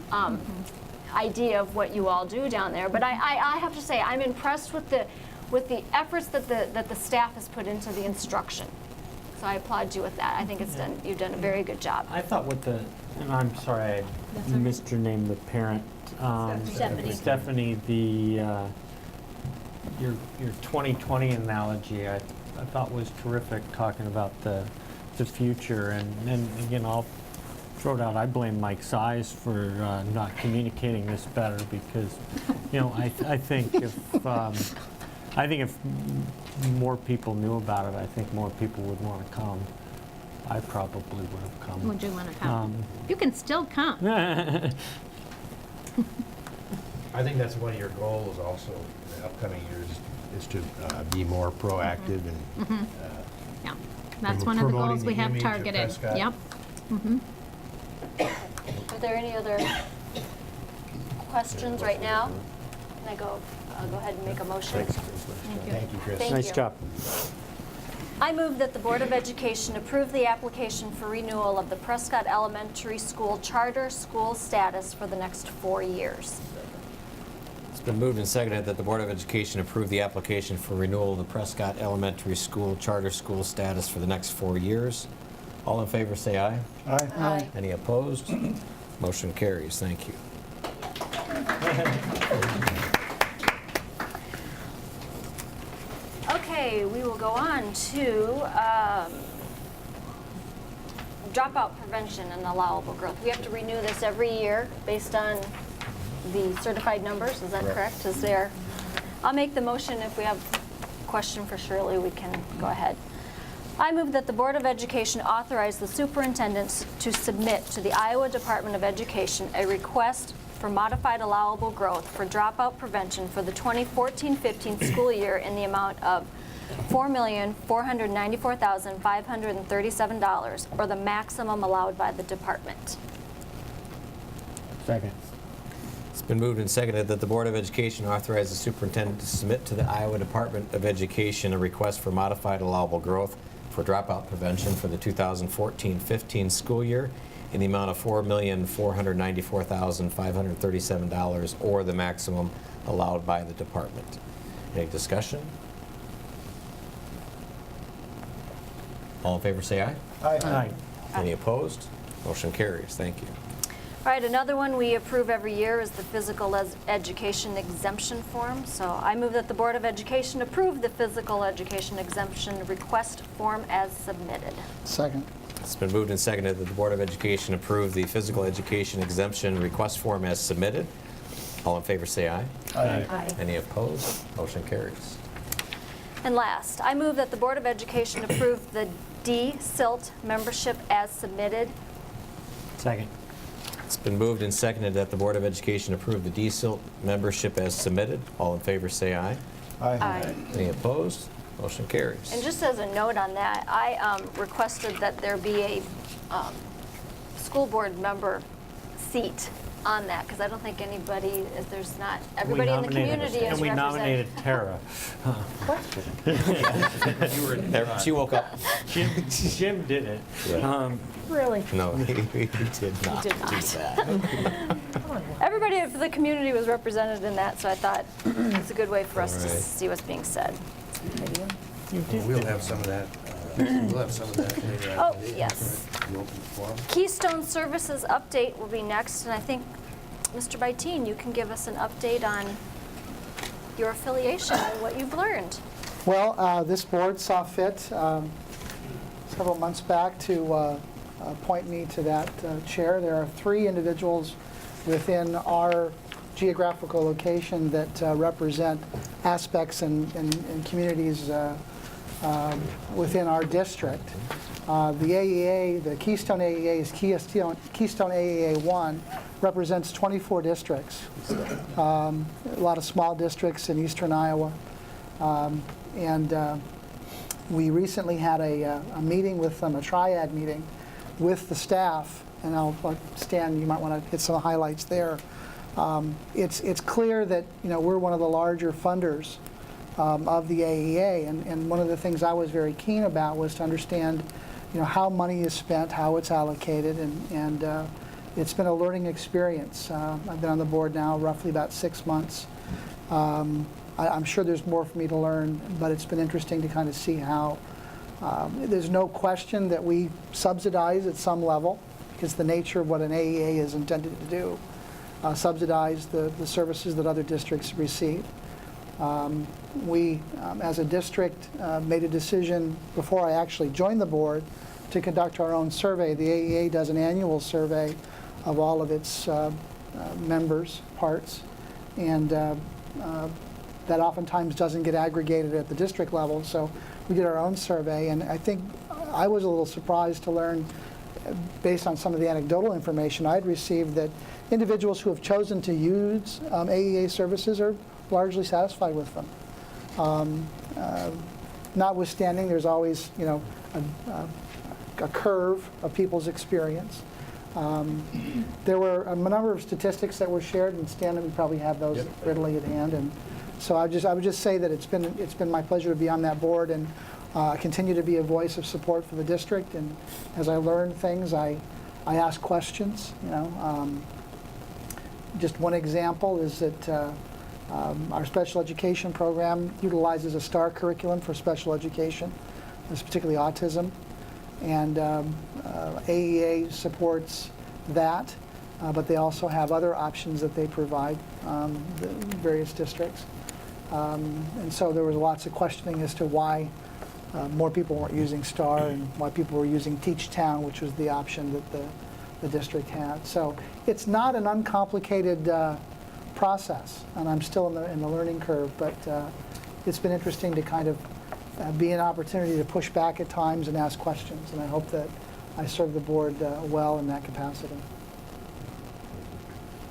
E: idea of what you all do down there. But I have to say I'm impressed with the efforts that the staff has put into the instruction. So I applaud you with that. I think you've done a very good job.
I: I thought and I'm sorry, I missed your name, the parent.
E: Stephanie.
I: Stephanie, your 2020 analogy I thought was terrific, talking about the future. And again, I'll throw it out. I blame Mike Size for not communicating this better, because I think if more people knew about it, I think more people would want to come. I probably would have come.
L: Would you want to come? You can still come.
H: I think that's one of your goals also in the upcoming years, is to be more proactive and
L: Yeah, that's one of the
H: promoting
L: goals we
H: the
L: have
H: image of
L: targeted.
H: Prescott.
L: Yep.
E: Are there any other questions right now? Can I'll go ahead and make a motion.
H: Thank you, Chris.
E: Thank
I: Nice
E: you.
I: job.
E: I move that the Board of Education approve the application for renewal of the Prescott Elementary School charter school status for the next 4 years.
A: It's been moved and seconded that the Board of Education approve the application for renewal of the Prescott Elementary School charter school status for the next 4 years. All in favor, say aye.
C: Aye.
E: Aye.
A: Any opposed? Motion carries. Thank you.
E: Okay, we will go on to dropout prevention and allowable growth. We have to renew this every year based on the certified numbers, is that correct? Is there? I'll make the motion. If we have a question for Shirley, we can go ahead. I move that the Board of Education authorize the superintendent to submit to the Iowa Department of Education a request for modified allowable growth for dropout prevention for the 2014-15 school year in the amount of $4,494,537, or the maximum allowed by the department.
I: Second.
A: It's been moved and seconded that the Board of Education authorize the superintendent to submit to the Iowa Department of Education a request for modified allowable growth for dropout prevention for the 2014-15 school year in the amount of $4,494,537, or the maximum allowed by the department. Any discussion? All in favor say aye.
I: Aye.
A: Any opposed? Motion carries. Thank you.
E: All right, another one we approve every year is the physical education exemption form. So I move that the Board of Education approve the physical education exemption request form as submitted.
D: Second.
A: It's been moved and seconded that the Board of Education approve the physical education exemption request form as submitted. All in favor say aye.
E: Aye.
A: Any opposed? Motion carries.
E: And last, I move that the Board of Education approve the D-SILT membership as submitted.
I: Second.
A: It's been moved and seconded that the Board of Education approve the D-SILT membership as submitted. All in favor say aye.
E: Aye.
A: Any opposed? Motion carries.
E: And just as a note on that, I requested that there be a school board member seat on that, because I don't think anybody, there's not, everybody in the community is
I: And we nominated
E: represented.
I: Tara.
A: She woke up.
I: Jim did it.
E: Really?
A: No, he did not.
E: did not.
A: do that.
E: Everybody of the community was represented in that, so I thought it's a good way for us to
A: All right.
E: see what's being said.
H: We'll have some of that. We'll have some of that later on.
E: Oh, yes.
H: The open forum.
E: Keystone Services update will be next, and I think, Mr. Byteen, you can give us an update on your affiliation and what you've learned.
D: Well, this board saw fit several months back to appoint me to that chair. There are 3 individuals within our geographical location that represent aspects and communities within our district. The AEA, the Keystone AEA is Keystone AEA 1, represents 24 districts. A lot of small districts in eastern Iowa. And we recently had a meeting with them, a triad meeting with the staff, and Stan, you might want to hit some highlights there. It's clear that we're one of the larger funders of the AEA, and one of the things I was very keen about was to understand how money is spent, how it's allocated, and it's been a learning experience. I've been on the board now roughly about 6 months. I'm sure there's more for me to learn, but it's been interesting to kind of see how there's no question that we subsidize at some level, because the nature of what an AEA is intended to do, subsidize the services that other districts receive. We, as a district, made a decision before I actually joined the board to conduct our own survey. The AEA does an annual survey of all of its members, parts, and that oftentimes doesn't get aggregated at the district level, so we did our own survey, and I think I was a little surprised to learn, based on some of the anecdotal information I'd received, that individuals who have chosen to use AEA services are largely satisfied with them. Notwithstanding, there's always, a curve of people's experience. There were a number of statistics that were shared, and Stan, we probably have those readily at hand. And so I would just say that it's been my pleasure to be on that board and continue to be a voice of support for the district. And as I learn things, I ask questions. Just one example is that our special education program utilizes a STAR curriculum for special education, particularly autism. And AEA supports that, but they also have other options that they provide, the various districts. And so there was lots of questioning as to why more people weren't using STAR and why people were using Teach Town, which was the option that the district had. So it's not an uncomplicated process, and I'm still in the learning curve, but it's been interesting to kind of be an opportunity to push back at times and ask questions, and I hope that I serve the board well in that capacity.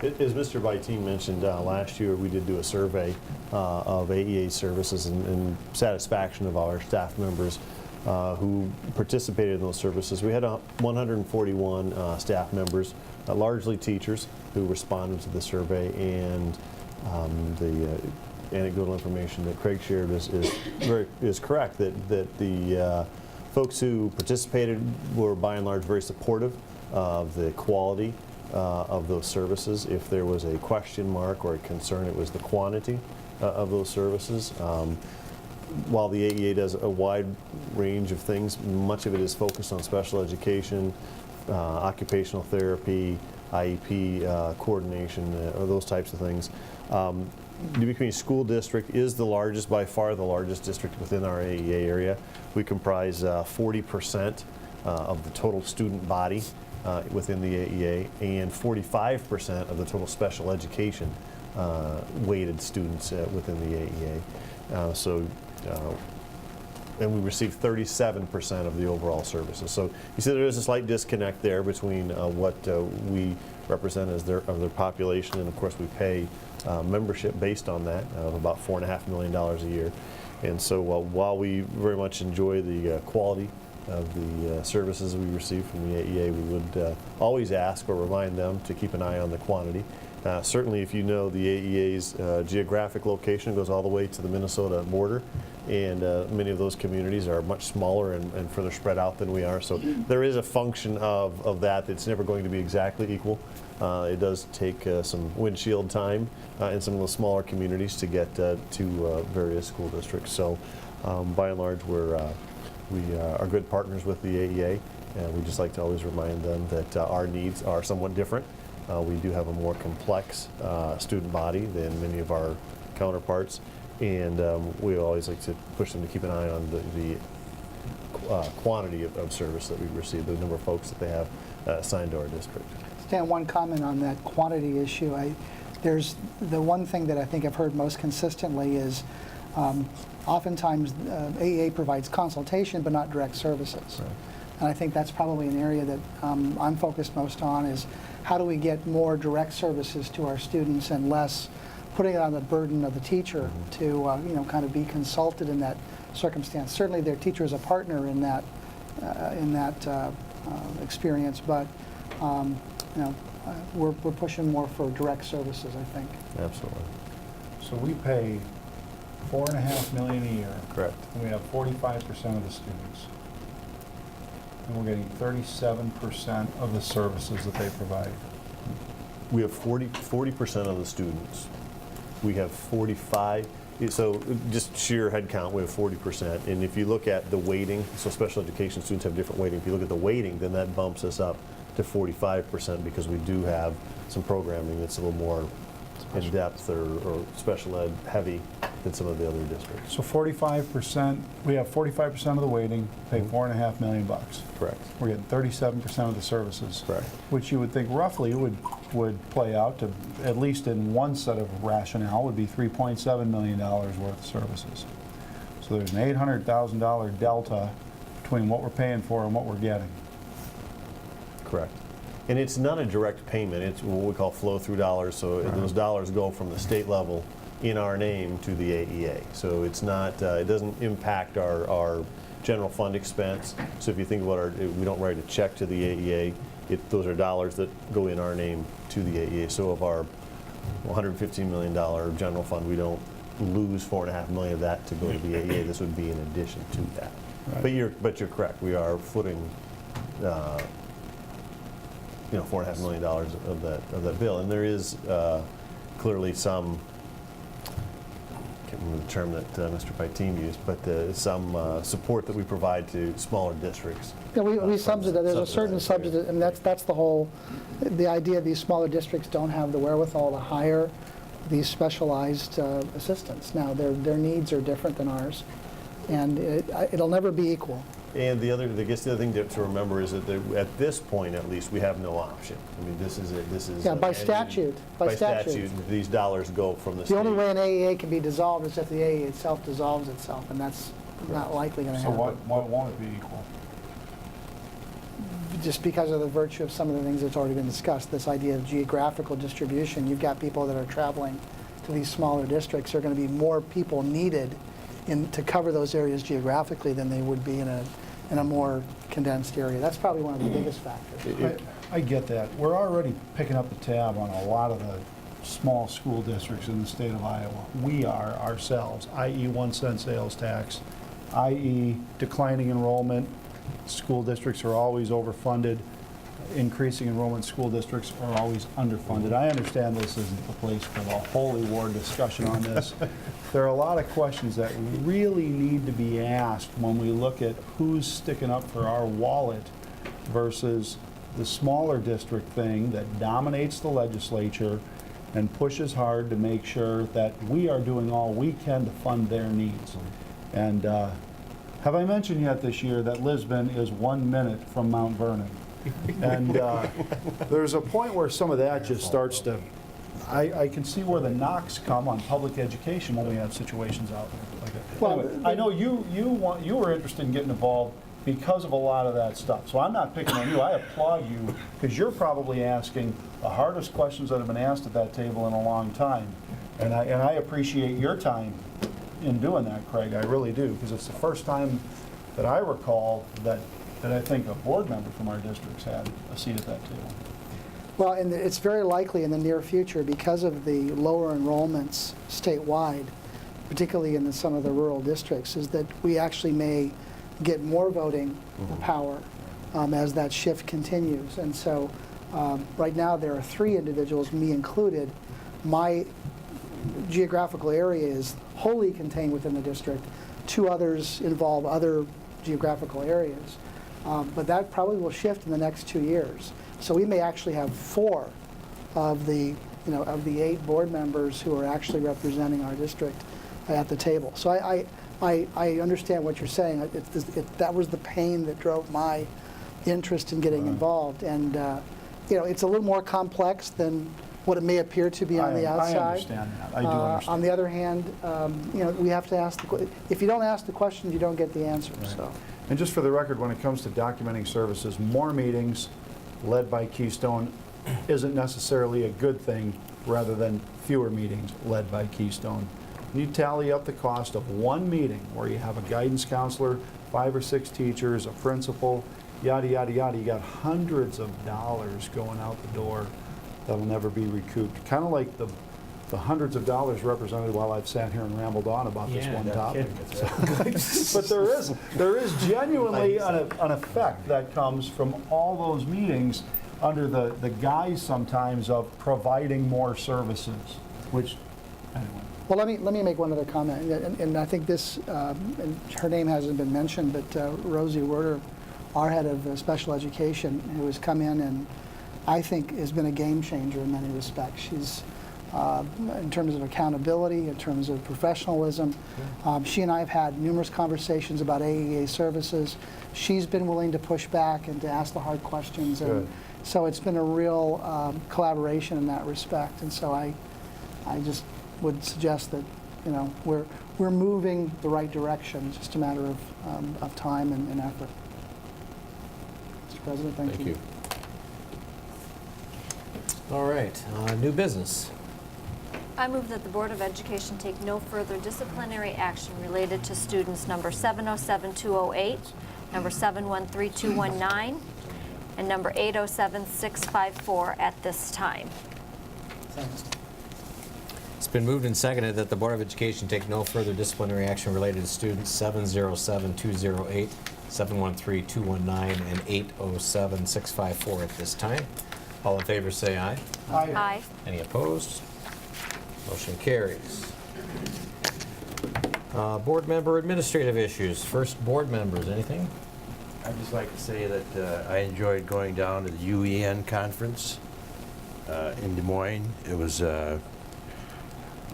K: As Mr. Byteam mentioned, last year we did do a survey of AEA services and satisfaction of our staff members who participated in those services. We had 141 staff members, largely teachers, who responded to the survey, and the anecdotal information that Craig shared is correct, that the folks who participated were by and large very supportive of the quality of those services. If there was a question mark or a concern, it was the quantity of those services. While the AEA does a wide range of things, much of it is focused on special education, occupational therapy, IEP coordination, or those types of things. Dubuque Community School District is the largest, by far the largest district within our AEA area. We comprise 40% of the total student body within the AEA, and 45% of the total special education weighted students within the AEA. And we receive 37% of the overall services. So you see there is a slight disconnect there between what we represent as their population, and of course we pay membership based on that of about $4.5 million a year. And so while we very much enjoy the quality of the services we receive from the AEA, we would always ask or remind them to keep an eye on the quantity. Certainly, if you know the AEA's geographic location goes all the way to the Minnesota border, and many of those communities are much smaller and further spread out than we are. So there is a function of that that's never going to be exactly equal. It does take some windshield time in some of those smaller communities to get to various school districts. So by and large, we are good partners with the AEA, and we just like to always remind them that our needs are somewhat different. We do have a more complex student body than many of our counterparts, and we always like to push them to keep an eye on the quantity of service that we receive, the number of folks that they have assigned to our district.
D: Stan, one comment on that quantity issue. There's the one thing that I think I've heard most consistently is oftentimes AEA provides consultation but not direct services. Right. And I think that's probably an area that I'm focused most on, is how do we get more direct services to our students and less putting it on the burden of the teacher to kind of be consulted in that circumstance. Certainly their teacher is a partner in that experience, but we're pushing more for direct services, I think.
K: Absolutely.
C: So we pay $4.5 million a year.
K: Correct.
C: And we have 45% of the students. And we're getting 37% of the services that they provide.
K: We have 40% of the students. We have 45, so just sheer head count, we have 40%. And if you look at the weighting, so special education students have different weighting. If you look at the weighting, then that bumps us up to 45% because we do have some programming that's a little more in depth or special ed heavy than some of the other districts.
C: So 45%, we have 45% of the weighting, pay $4.5 million.
K: Correct.
C: We're getting 37% of the services.
K: Correct.
C: Which you would think roughly would play out to, at least in one set of rationale, would be $3.7 million worth of services. So there's an $800,000 delta between what we're paying for and what we're getting.
K: Correct. And it's not a direct payment, it's what we call flow-through dollars, so those dollars go from the state level in our name to the AEA. So it's not, it doesn't impact our general fund expense. So if you think about we don't write a check to the AEA, those are dollars that go in our name to the AEA. So of our $115 million general fund, we don't lose $4.5 million of that to go to the AEA. This would be in addition to that. Right. But you're correct. We are footing $4.5 million of that bill, and there is clearly some, I can't remember the term that Mr. Byteam used, but some support that we provide to smaller districts.
D: Yeah, we subsidize. There's a certain subsidy, and that's the idea. These smaller districts don't have the wherewithal to hire these specialized assistants. Now, their needs are different than ours, and it'll never be equal.
K: And I guess the other thing to remember is that at this point, at least, we have no option. I mean, this is
D: Yeah, by statute.
K: By statute, these dollars go from the state.
D: The only way an AEA can be dissolved is if the AEA itself dissolves itself, and that's not likely going to
C: So
D: happen.
C: why won't it be equal?
D: Just because of the virtue of some of the things that's already been discussed, this idea of geographical distribution. You've got people that are traveling to these smaller districts. There are going to be more people needed to cover those areas geographically than they would be in a more condensed area. That's probably one of the biggest factors.
C: I get that. We're already picking up the tab on a lot of the small school districts in the state of Iowa. We are ourselves, i.e. 1 cent sales tax, i.e. declining enrollment. School districts are always overfunded. Increasing enrollment school districts are always underfunded. I understand this isn't the place for the holy war discussion on this. There are a lot of questions that really need to be asked when we look at who's sticking up for our wallet versus the smaller district thing that dominates the legislature and pushes hard to make sure that we are doing all we can to fund their needs. And have I mentioned yet this year that Lisbon is 1 minute from Mount Vernon? And there's a point where some of that just starts to, I can see where the knocks come on public education when we have situations out there like that.
D: Well,
C: Anyway, I know you were interested in getting involved because of a lot of that stuff. So I'm not picking on you. I applaud you because you're probably asking the hardest questions that have been asked at that table in a long time. And I appreciate your time in doing that, Craig. I really do, because it's the first time that I recall that I think a board member from our district's had a seat at that table.
D: Well, and it's very likely in the near future, because of the lower enrollments statewide, particularly in some of the rural districts, is that we actually may get more voting power as that shift continues. And so right now there are 3 individuals, me included. My geographical area is wholly contained within the district. 2 others involve other geographical areas. But that probably will shift in the next 2 years. So we may actually have 4 of the 8 board members who are actually representing our district at the table. So I understand what you're saying. That was the pain that drove my interest in getting involved. And it's a little more complex than what it may appear to be on the outside.
C: I understand that. I do understand.
D: On the other hand, we have to ask if you don't ask the questions, you don't get the answers.
C: Right.
D: So.
C: And just for the record, when it comes to documenting services, more meetings led by Keystone isn't necessarily a good thing, rather than fewer meetings led by Keystone. You tally up the cost of 1 meeting where you have a guidance counselor, 5 or 6 teachers, a principal, yada, yada, yada. You got hundreds of dollars going out the door that'll never be recouped. Kind of like the hundreds of dollars represented while I've sat here and rambled on about this one topic. But there is genuinely an effect that comes from all those meetings under the guise sometimes of providing more services, which, anyway.
D: Well, let me make one other comment, and I think this, and her name hasn't been mentioned, but Rosie Werder, our head of special education, who has come in and I think has been a game changer in many respects. She's in terms of accountability, in terms of professionalism. She and I have had numerous conversations about AEA services. She's been willing to push back and to ask the hard questions. And so it's been a real collaboration in that respect. And so I just would suggest that we're moving the right direction. It's just a matter of time and effort. Mr. President, thank you.
A: All right, new business.
E: I move that the Board of Education take no further disciplinary action related to students number 707208, number 713219, and number 807654 at this time.
D: Thanks.
A: It's been moved and seconded that the Board of Education take no further disciplinary action related to students 707208, 713219, and 807654 at this time. All in favor say aye.
D: Aye.
E: Aye.
A: Any opposed? Motion carries. Board member administrative issues. First, board members, anything?
H: I'd just like to say that I enjoyed going down to the UEN conference in Des Moines. It was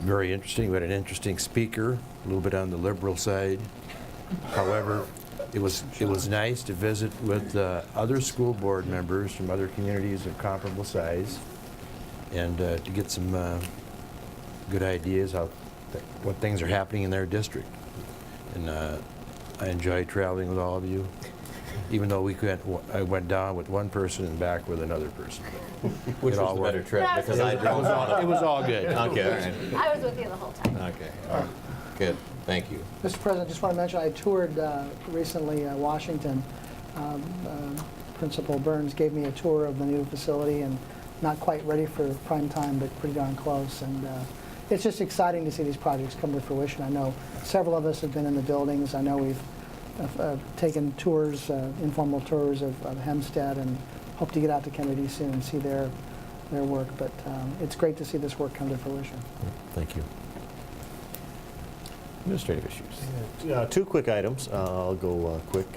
H: Very interesting. We had an interesting speaker, a little bit on the liberal side. However, it was nice to visit with other school board members from other communities of comparable size, and to get some good ideas of what things are happening in their district. And I enjoyed traveling with all of you, even though I went down with one person and back with another person.
A: Which
H: It
A: was
H: all
A: the better
H: worked.
A: trip? Because I drove on
H: It was all good.
A: Okay, all right.
E: I was with you the whole time.
A: Okay, all right. Good, thank you.
D: Mr. President, just want to mention, I toured recently Washington. Principal Burns gave me a tour of the new facility, and not quite ready for prime time, but pretty darn close. And it's just exciting to see these projects come to fruition. I know several of us have been in the buildings. I know we've taken tours, informal tours of Hempstead, and hope to get out to Kennedy soon and see their work. But it's great to see this work come to fruition.
H: Thank you.
A: Administrative issues.
K: Two quick items. I'll go quick.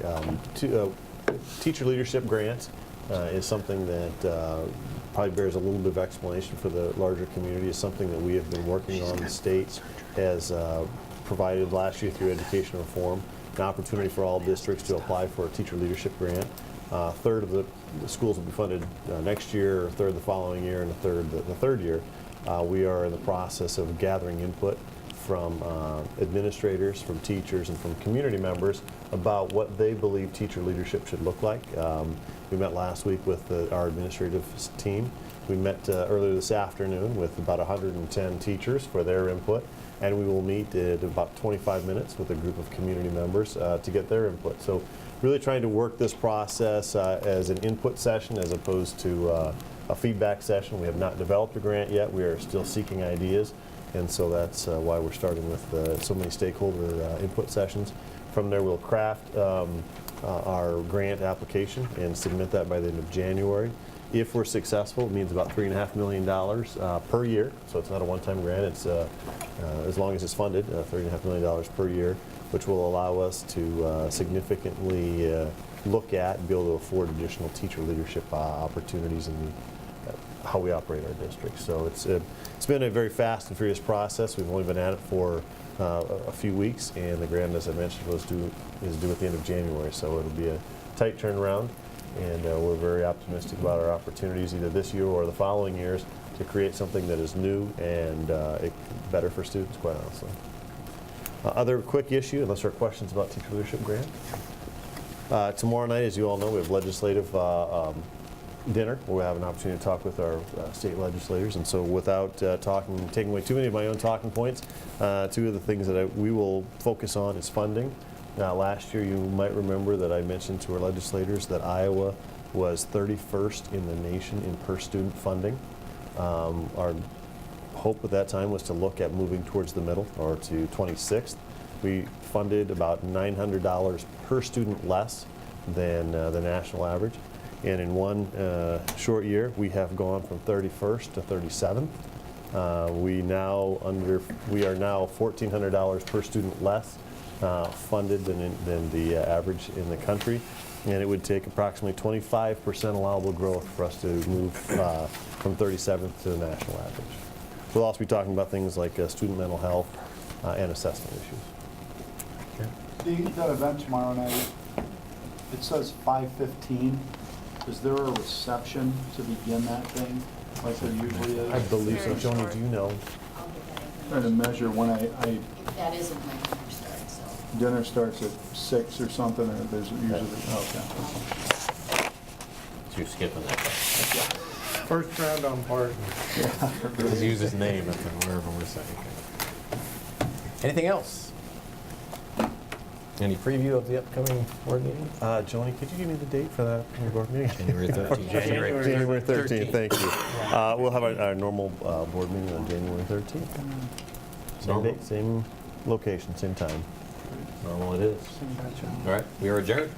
K: Teacher leadership grant is something that probably bears a little bit of explanation for the larger community. It's something that we have been working on. The state has provided last year through education reform an opportunity for all districts to apply for a teacher leadership grant. A third of the schools will be funded next year, a third the following year, and a third the third year. We are in the process of gathering input from administrators, from teachers, and from community members about what they believe teacher leadership should look like. We met last week with our administrative team. We met earlier this afternoon with about 110 teachers for their input, and we will meet in about 25 minutes with a group of community members to get their input. So really trying to work this process as an input session as opposed to a feedback session. We have not developed a grant yet. We are still seeking ideas. And so that's why we're starting with so many stakeholder input sessions. From there, we'll craft our grant application and submit that by the end of January. If we're successful, it means about $3.5 million per year. So it's not a one-time grant. It's as long as it's funded, $3.5 million per year, which will allow us to significantly look at and be able to afford additional teacher leadership opportunities in how we operate our district. So it's been a very fast and furious process. We've only been at it for a few weeks, and the grant, as I mentioned, is due at the end of January. So it'll be a tight turnaround, and we're very optimistic about our opportunities either this year or the following years to create something that is new and better for students, quite honestly. Other quick issue, unless there are questions about teacher leadership grant. Tomorrow night, as you all know, we have legislative dinner where we have an opportunity to talk with our state legislators. And so without taking away too many of my own talking points, two of the things that we will focus on is funding. Last year, you might remember that I mentioned to our legislators that Iowa was 31st in the nation in per student funding. Our hope at that time was to look at moving towards the middle, or to 26th. We funded about $900 per student less than the national average. And in one short year, we have gone from 31st to 37th. We are now $1,400 per student less funded than the average in the country, and it would take approximately 25% allowable growth for us to move from 37th to the national average. We'll also be talking about things like student mental health and assessment issues.
C: That event tomorrow night, it says 5:15. Is there a reception to begin that thing, like there usually is?
K: I believe so. Joni, do you know?
C: Trying to measure when
B: That isn't when dinner starts, so.
C: dinner starts at 6 or something, or there's usually, okay.
A: So you're skipping that.
I: First round on Barton.
A: Just use his name at wherever we're saying. Anything else? Any preview of the upcoming board meeting?
K: Joni, could you give me the date for that board meeting?
A: January 13th.
K: January 13th, thank you. We'll have our normal board meeting on January 13th. Same date, same location, same time.
A: Normal it is. All right, we are adjourned.